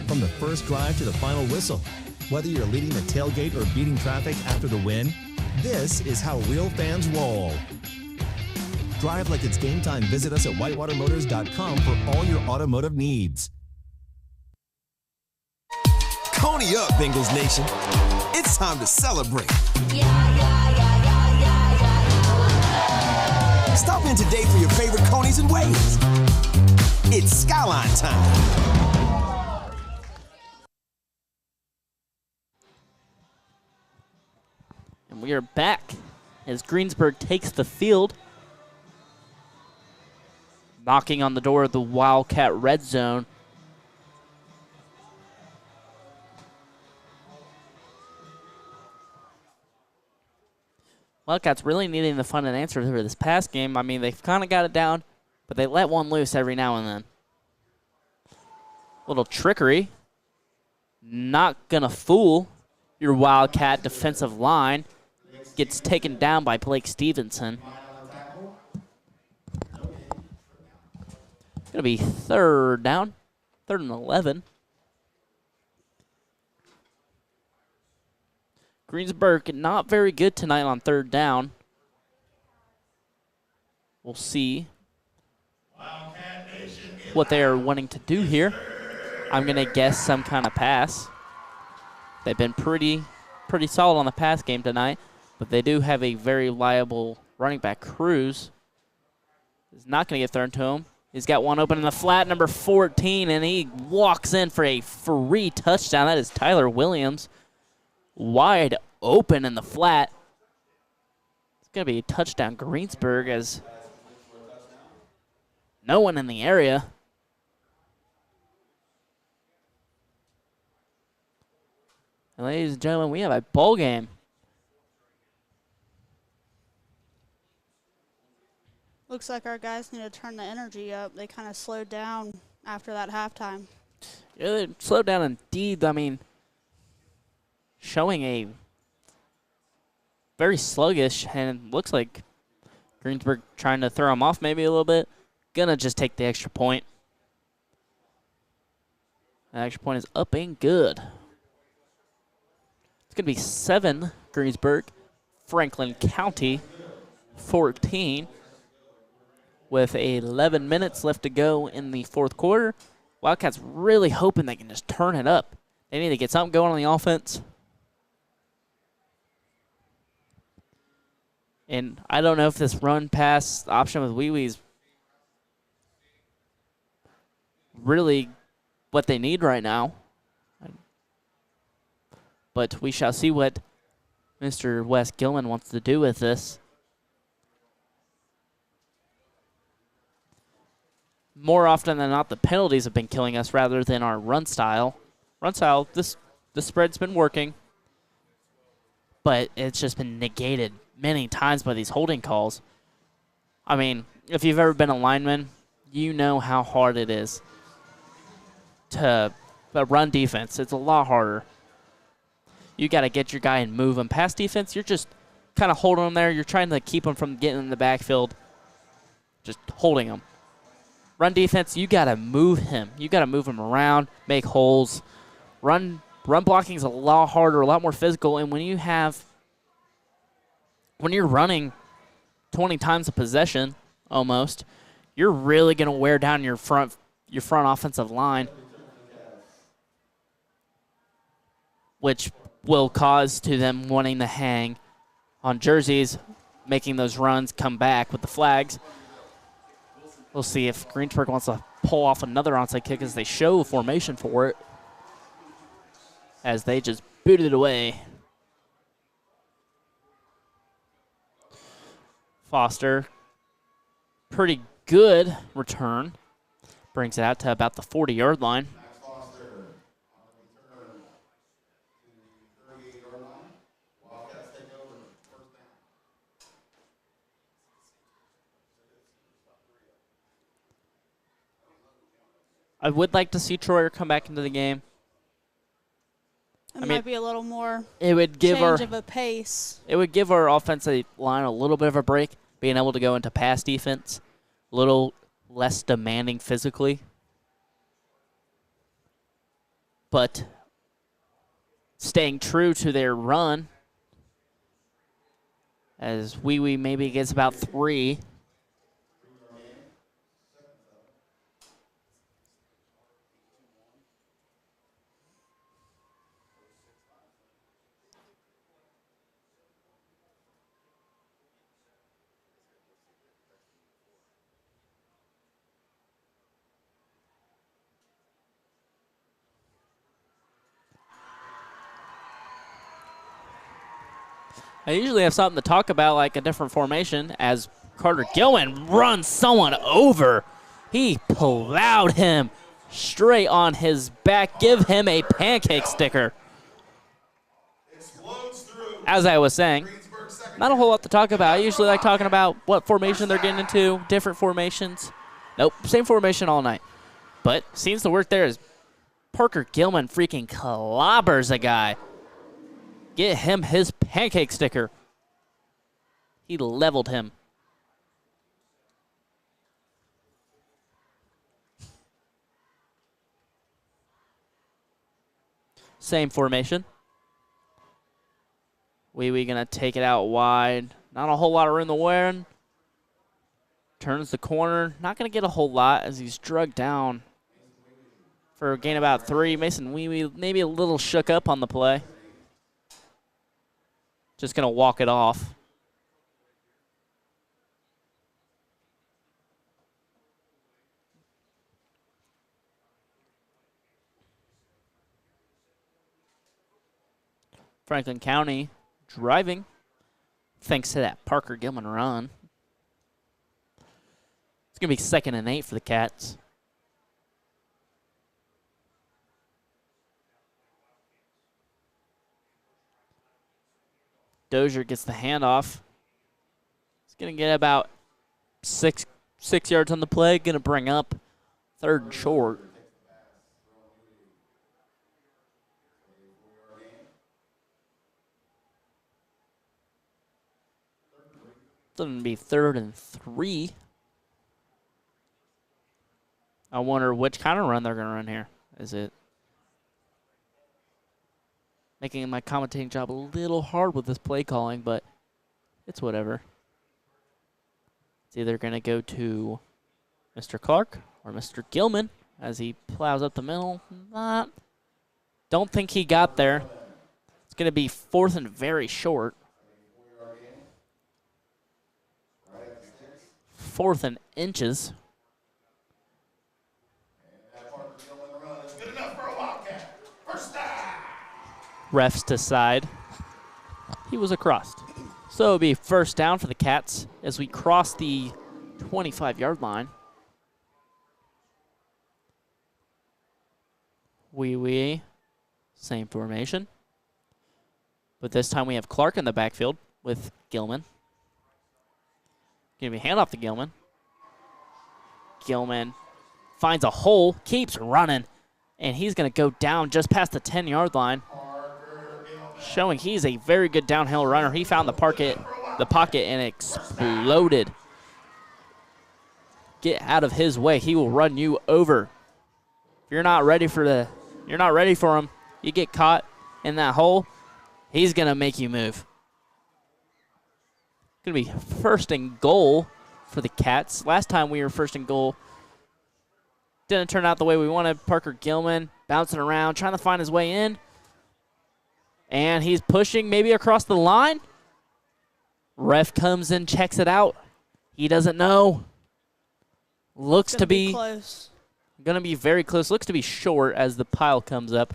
From the first drive to the final whistle, whether you're leading the tailgate or beating traffic after the win, this is how real fans roll. Drive like it's game time. Visit us at whitewatermotors.com for all your automotive needs. Coney up, Bengals Nation. It's time to celebrate. Stop in today for your favorite Conies and Waves. It's Skyline time. And we are back as Greensburg takes the field, knocking on the door of the Wildcat red zone. Wildcats really needing to find an answer for this pass game. I mean, they've kind of got it down, but they let one loose every now and then. Little trickery. Not going to fool your Wildcat defensive line. Gets taken down by Blake Stevenson. Going to be 3rd down. 3rd and 11. Greensburg not very good tonight on 3rd down. We'll see what they are wanting to do here. I'm going to guess some kind of pass. They've been pretty solid on the pass game tonight, but they do have a very liable running back. Cruz is not going to get thrown to him. He's got one open in the flat, number 14, and he walks in for a free touchdown. That is Tyler Williams. Wide open in the flat. It's going to be a touchdown Greensburg as no one in the area. And ladies and gentlemen, we have a ball game. Looks like our guys need to turn the energy up. They kind of slowed down after that halftime. Yeah, they slowed down indeed. I mean, showing a very sluggish, and looks like Greensburg trying to throw him off maybe a little bit. Gonna just take the extra point. The extra point is up and good. It's gonna be 7 Greensburg, Franklin County 14, with 11 minutes left to go in the fourth quarter. Wildcats really hoping they can just turn it up. They need to get something going on the offense. And I don't know if this run-pass option with Wee Wee's really what they need right now. But we shall see what Mr. Wes Gilman wants to do with this. More often than not, the penalties have been killing us rather than our run style. Run style, the spread's been working, but it's just been negated many times by these holding calls. I mean, if you've ever been a lineman, you know how hard it is to run defense. It's a lot harder. You got to get your guy and move him. Pass defense, you're just kind of holding him there. You're trying to keep him from getting in the backfield, just holding him. Run defense, you got to move him. You got to move him around, make holes. Run blocking is a lot harder, a lot more physical, and when you're running 20 times a possession almost, you're really going to wear down your front offensive line, which will cause to them wanting to hang on jerseys, making those runs come back with the flags. We'll see if Greensburg wants to pull off another onside kick as they show formation for it, as they just booted it away. Foster, pretty good return. Brings it out to about the 40-yard line. I would like to see Troyer come back into the game. It might be a little more it would give change of a pace. It would give our offensive line a little bit of a break, being able to go into pass defense, a little less demanding physically. But staying true to their run, as Wee Wee maybe gets about 3. I usually have something to talk about, like a different formation, as Carter Gilman runs someone over. He plowed him straight on his back. Give him a pancake sticker. As I was saying, not a whole lot to talk about. I usually like talking about what formation they're getting into, different formations. Nope, same formation all night. But seems to work there as Parker Gilman freaking clobbers a guy. Get him his pancake sticker. He leveled him. Same formation. Wee Wee gonna take it out wide. Not a whole lot of room to win. Turns the corner. Not gonna get a whole lot as he's drugged down for a gain about 3. Mason Wee Wee maybe a little shook up on the play. Just going to walk it off. Franklin County driving thanks to that Parker Gilman run. It's going to be 2nd and 8 for the Cats. Dozier gets the handoff. He's going to get about six yards on the play. Going to bring up 3rd and short. going to be 3rd and 3. I wonder which kind of run they're going to run here. Is it making my commentating job a little hard with this play calling, but it's whatever. It's either going to go to Mr. Clark or Mr. Gilman as he plows up the middle. Don't think he got there. It's going to be 4th and very short. 4th and inches. Refs decide he was across. So it'll be 1st down for the Cats as we cross the 25-yard line. Wee. Same formation. But this time we have Clark in the backfield with Gilman. Gonna be handoff to Gilman. Gilman finds a hole, keeps running, and he's gonna go down just past the 10-yard line. Showing he's a very good downhill runner. He found the pocket and exploded. Get out of his way. He will run you over. If you're not ready for him, you get caught in that hole, he's gonna make you move. Gonna be 1st and goal for the Cats. Last time we were 1st and goal, didn't turn out the way we wanted. Parker Gilman bouncing around, trying to find his way in. And he's pushing maybe across the line. Ref comes in, checks it out. He doesn't know. Looks to be close. Gonna be very close. Looks to be short as the pile comes up.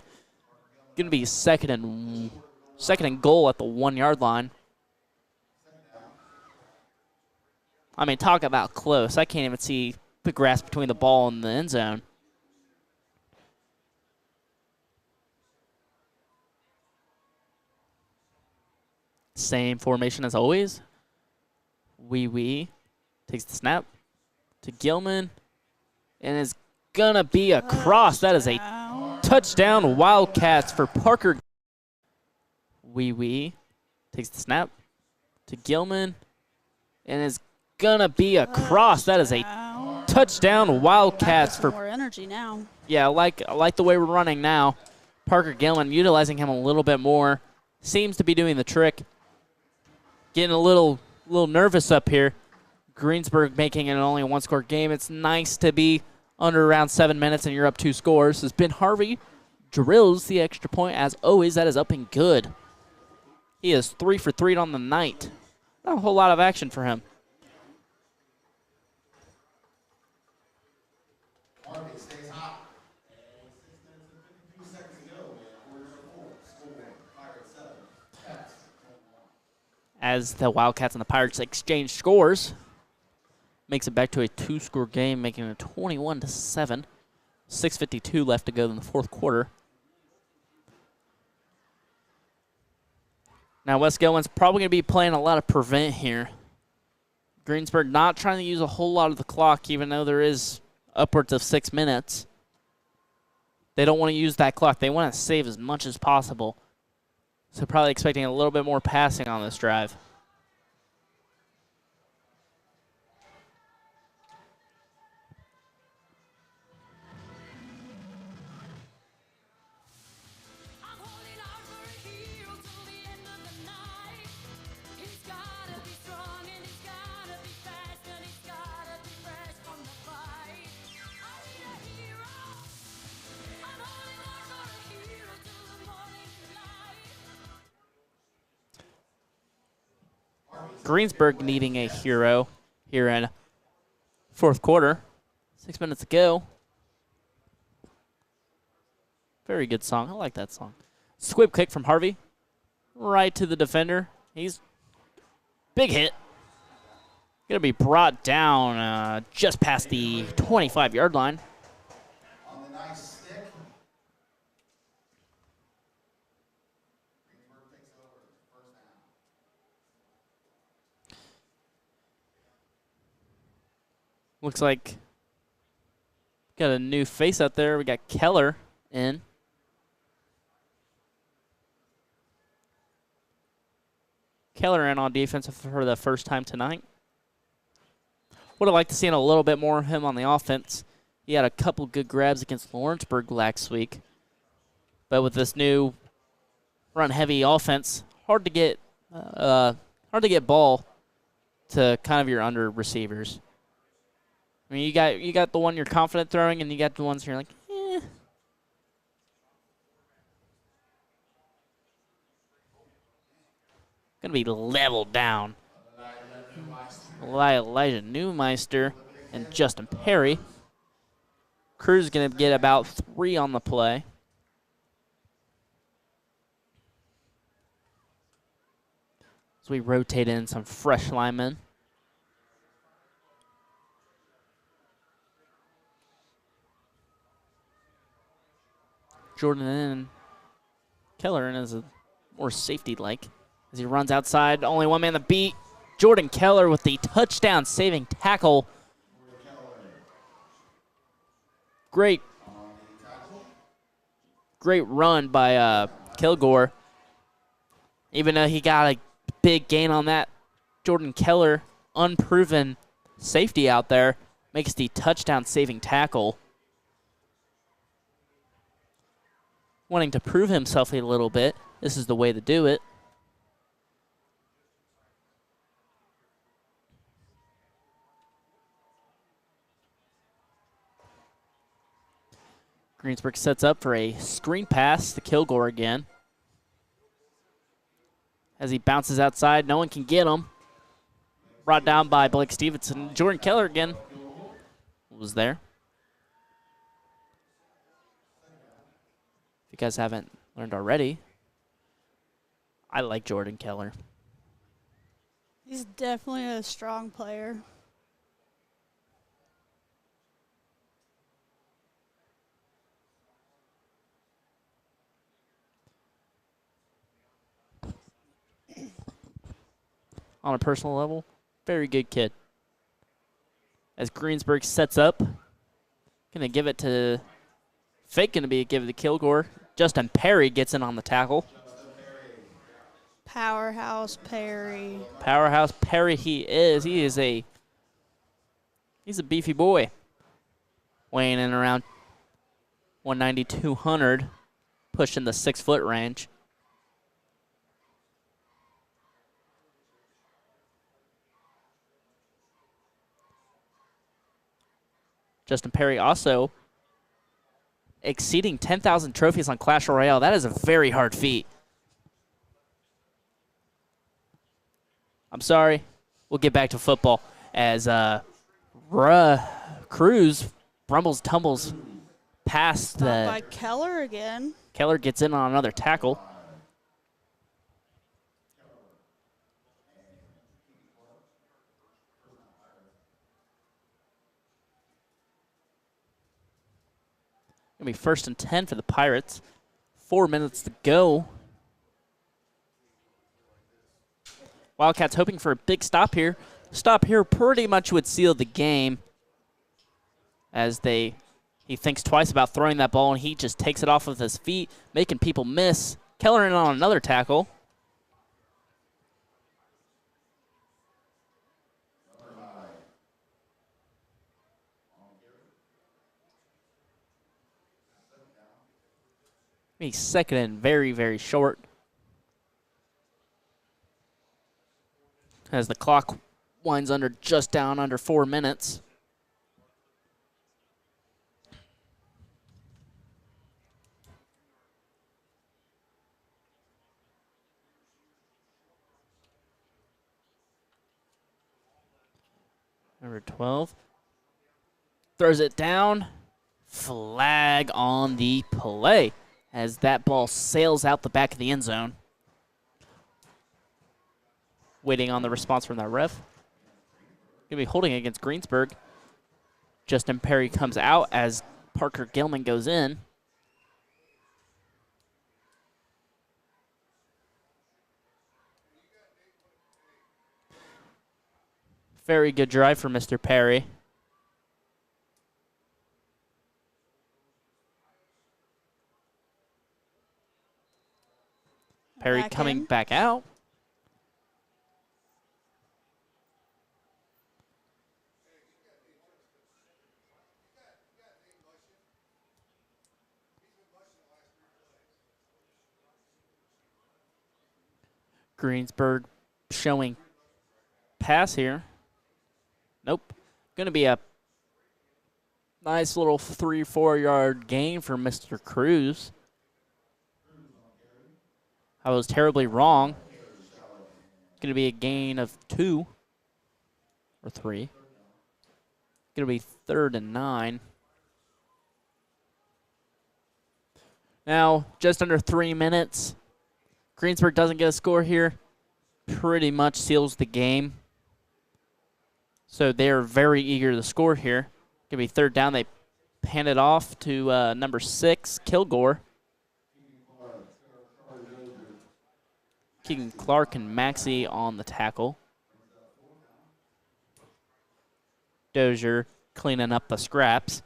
Gonna be second and goal at the 1-yard line. I mean, talk about close. I can't even see the grass between the ball and the end zone. Same formation as always. Wee takes the snap to Gilman, and it's gonna be a cross. That is a touchdown, Wildcats for Parker. Wee takes the snap to Gilman, and it's gonna be a cross. That is a touchdown, Wildcats for. More energy now. Yeah, I like the way we're running now. Parker Gilman utilizing him a little bit more. Seems to be doing the trick. Getting a little nervous up here. Greensburg making it only a 1-score game. It's nice to be under around 7 minutes and you're up 2 scores. As Ben Harvey drills the extra point. As always, that is up and good. He is 3 for 3 on the night. Not a whole lot of action for him. As the Wildcats and the Pirates exchange scores, makes it back to a 2-score game, making it 21-7. 6:52 left to go in the 4th quarter. Now Wes Gilman's probably going to be playing a lot of prevent here. Greensburg not trying to use a whole lot of the clock, even though there is upwards of 6 minutes. They don't want to use that clock. They want to save as much as possible. So probably expecting a little bit more passing on this drive. Greensburg needing a hero here in 4th quarter. 6 minutes to go. Very good song. I like that song. Squib kick from Harvey. Right to the defender. He's big hit. Going to be brought down just past the 25-yard line. Looks like got a new face out there. We got Keller in. Keller in on defense for the first time tonight. Would have liked to see a little bit more of him on the offense. He had a couple good grabs against Lawrenceburg last week. But with this new run-heavy offense, hard to get ball to kind of your under receivers. I mean, you got the one you're confident throwing, and you got the ones you're like, eh. Gonna be leveled down. Elijah Newmeister and Justin Perry. Cruz gonna get about 3 on the play. So we rotate in some fresh linemen. Jordan and Keller is a more safety-like as he runs outside. Only one man to beat. Jordan Keller with the touchdown-saving tackle. Great run by Kilgore. Even though he got a big gain on that, Jordan Keller, unproven safety out there, makes the touchdown-saving tackle. Wanting to prove himself a little bit, this is the way to do it. Greensburg sets up for a screen pass to Kilgore again. As he bounces outside, no one can get him. Brought down by Blake Stevenson. Jordan Keller again was there. If you guys haven't learned already, I like Jordan Keller. He's definitely a strong player. On a personal level, very good kid. As Greensburg sets up, gonna give it to, fake gonna be a give it to Kilgore. Justin Perry gets in on the tackle. Powerhouse Perry. Powerhouse Perry he is. He's a beefy boy. Weighing in around 190, 200, pushing the 6-foot range. Justin Perry also exceeding 10,000 trophies on Clash Royale. That is a very hard feat. I'm sorry. We'll get back to football as Cruz rumbles, tumbles past the. By Keller again. Keller gets in on another tackle. Gonna be 1st and 10 for the Pirates. 4 minutes to go. Wildcats hoping for a big stop here. Stop here pretty much would seal the game as he thinks twice about throwing that ball and he just takes it off with his feet, making people miss. Keller in on another tackle. He's 2nd and very, very short. As the clock winds just down under 4 minutes. Number 12. Throws it down. Flag on the play as that ball sails out the back of the end zone. Waiting on the response from that ref. Gonna be holding against Greensburg. Justin Perry comes out as Parker Gilman goes in. Very good drive for Mr. Perry. Perry coming back out. Greensburg showing pass here. Nope. Going to be a nice little 3-4 yard gain for Mr. Cruz. I was terribly wrong. It's going to be a gain of 2 or 3. Going to be 3rd and 9. Now, just under 3 minutes. Greensburg doesn't get a score here. Pretty much seals the game. So they're very eager to score here. Going to be 3rd down. They hand it off to number 6, Kilgore. Keegan Clark and Maxey on the tackle. Dozier cleaning up the scraps.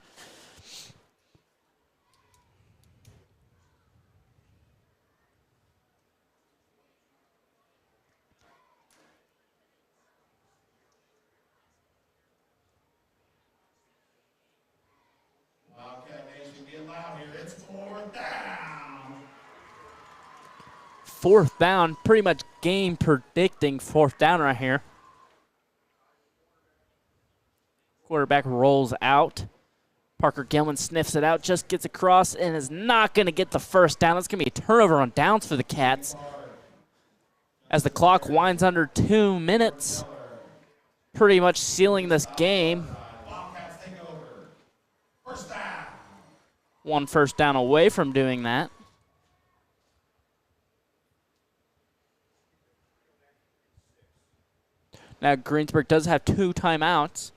Wildcat Nation, get loud here. It's 4th down. 4th down, pretty much game predicting 4th down right here. Quarterback rolls out. Parker Gilman sniffs it out, just gets across, and is not going to get the 1st down. It's going to be a turnover on downs for the Cats. As the clock winds under 2 minutes, pretty much sealing this game. Wildcats take over. 1st down. 1 1st down away from doing that. Now Greensburg does have 2 timeouts.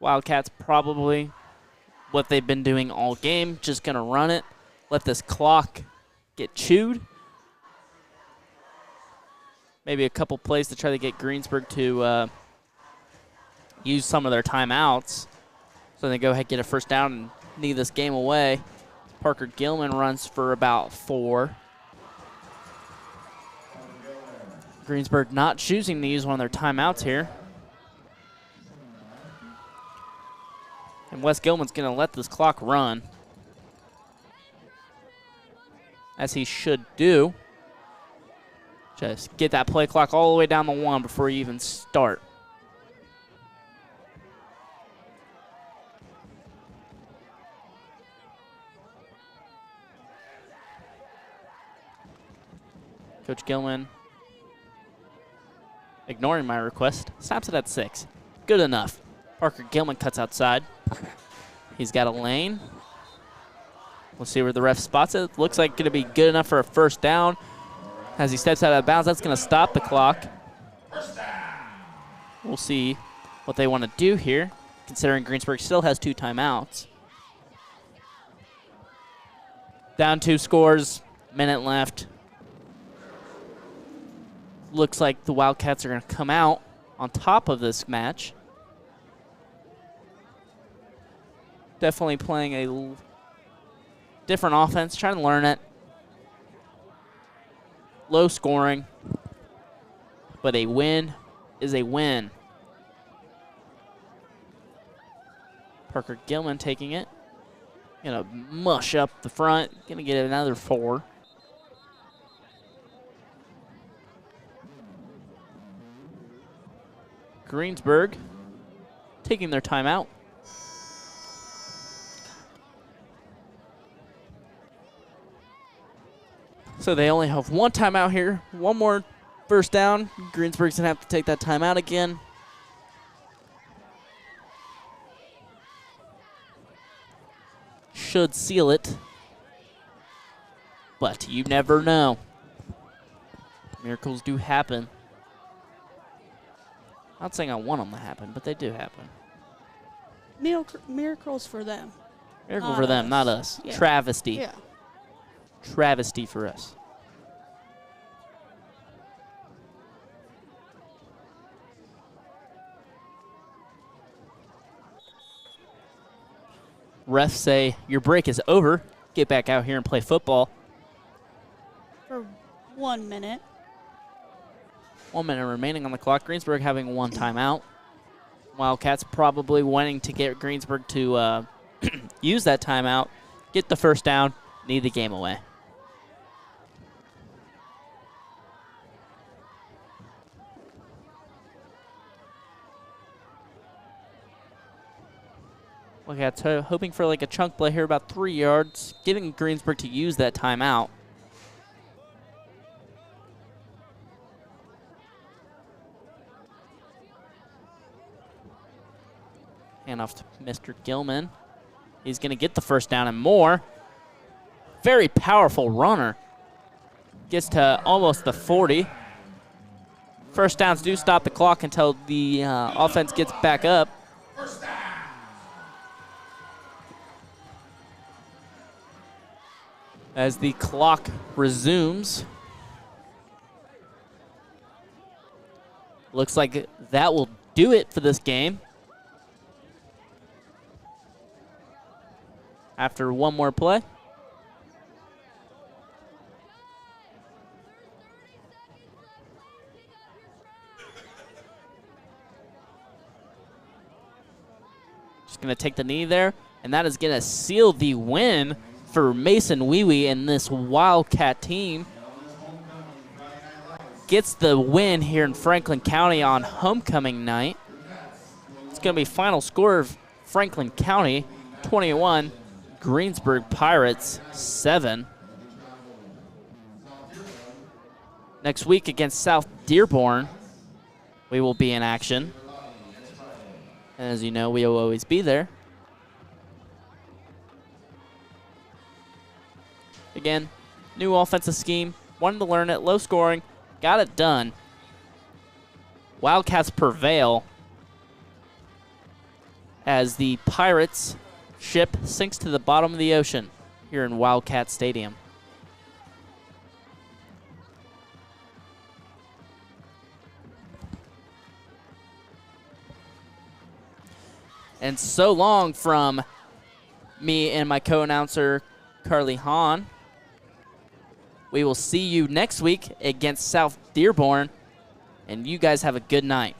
Wildcats probably what they've been doing all game, just going to run it, let this clock get chewed. Maybe a couple plays to try to get Greensburg to use some of their timeouts. So they go ahead and get a 1st down and knee this game away. Parker Gilman runs for about 4. Greensburg not choosing to use one of their timeouts here. And Wes Gilman's going to let this clock run, as he should do. Just get that play clock all the way down the 1 before you even start. Coach Gilman, ignoring my request, snaps it at 6. Good enough. Parker Gilman cuts outside. He's got a lane. We'll see where the ref spots it. Looks like going to be good enough for a 1st down. As he steps out of bounds, that's going to stop the clock. We'll see what they want to do here, considering Greensburg still has 2 timeouts. Down 2 scores, minute left. Looks like the Wildcats are going to come out on top of this match. Definitely playing a different offense, trying to learn it. Low scoring, but a win is a win. Parker Gilman taking it. Gonna mush up the front, gonna get another 4. Greensburg taking their timeout. So they only have 1 timeout here. 1 more 1st down. Greensburg's going to have to take that timeout again. Should seal it. But you never know. Miracles do happen. Not saying I want them to happen, but they do happen. Miracles for them. Miracle for them, not us. Yeah. Travesty. Yeah. Travesty for us. Refs say your break is over. Get back out here and play football. For 1 minute. 1 minute remaining on the clock. Greensburg having 1 timeout. Wildcats probably wanting to get Greensburg to use that timeout, get the first down, need the game away. Wildcats hoping for like a chunk play here, about 3 yards, getting Greensburg to use that timeout. Hand off to Mr. Gilman. He's going to get the first down and more. Very powerful runner. Gets to almost the 40. First downs do stop the clock until the offense gets back up. As the clock resumes. Looks like that will do it for this game. After one more play. Just going to take the knee there, and that is going to seal the win for Mason Wee and this Wildcat team. Gets the win here in Franklin County on homecoming night. It's going to be final score of Franklin County 21, Greensburg Pirates 7. Next week against South Dearborn, we will be in action. And as you know, we will always be there. Again, new offensive scheme. Wanted to learn it, low scoring, got it done. Wildcats prevail as the Pirates ship sinks to the bottom of the ocean here in Wildcat Stadium. And so long from me and my co-announcer, Carly Hahn. We will see you next week against South Dearborn, and you guys have a good night.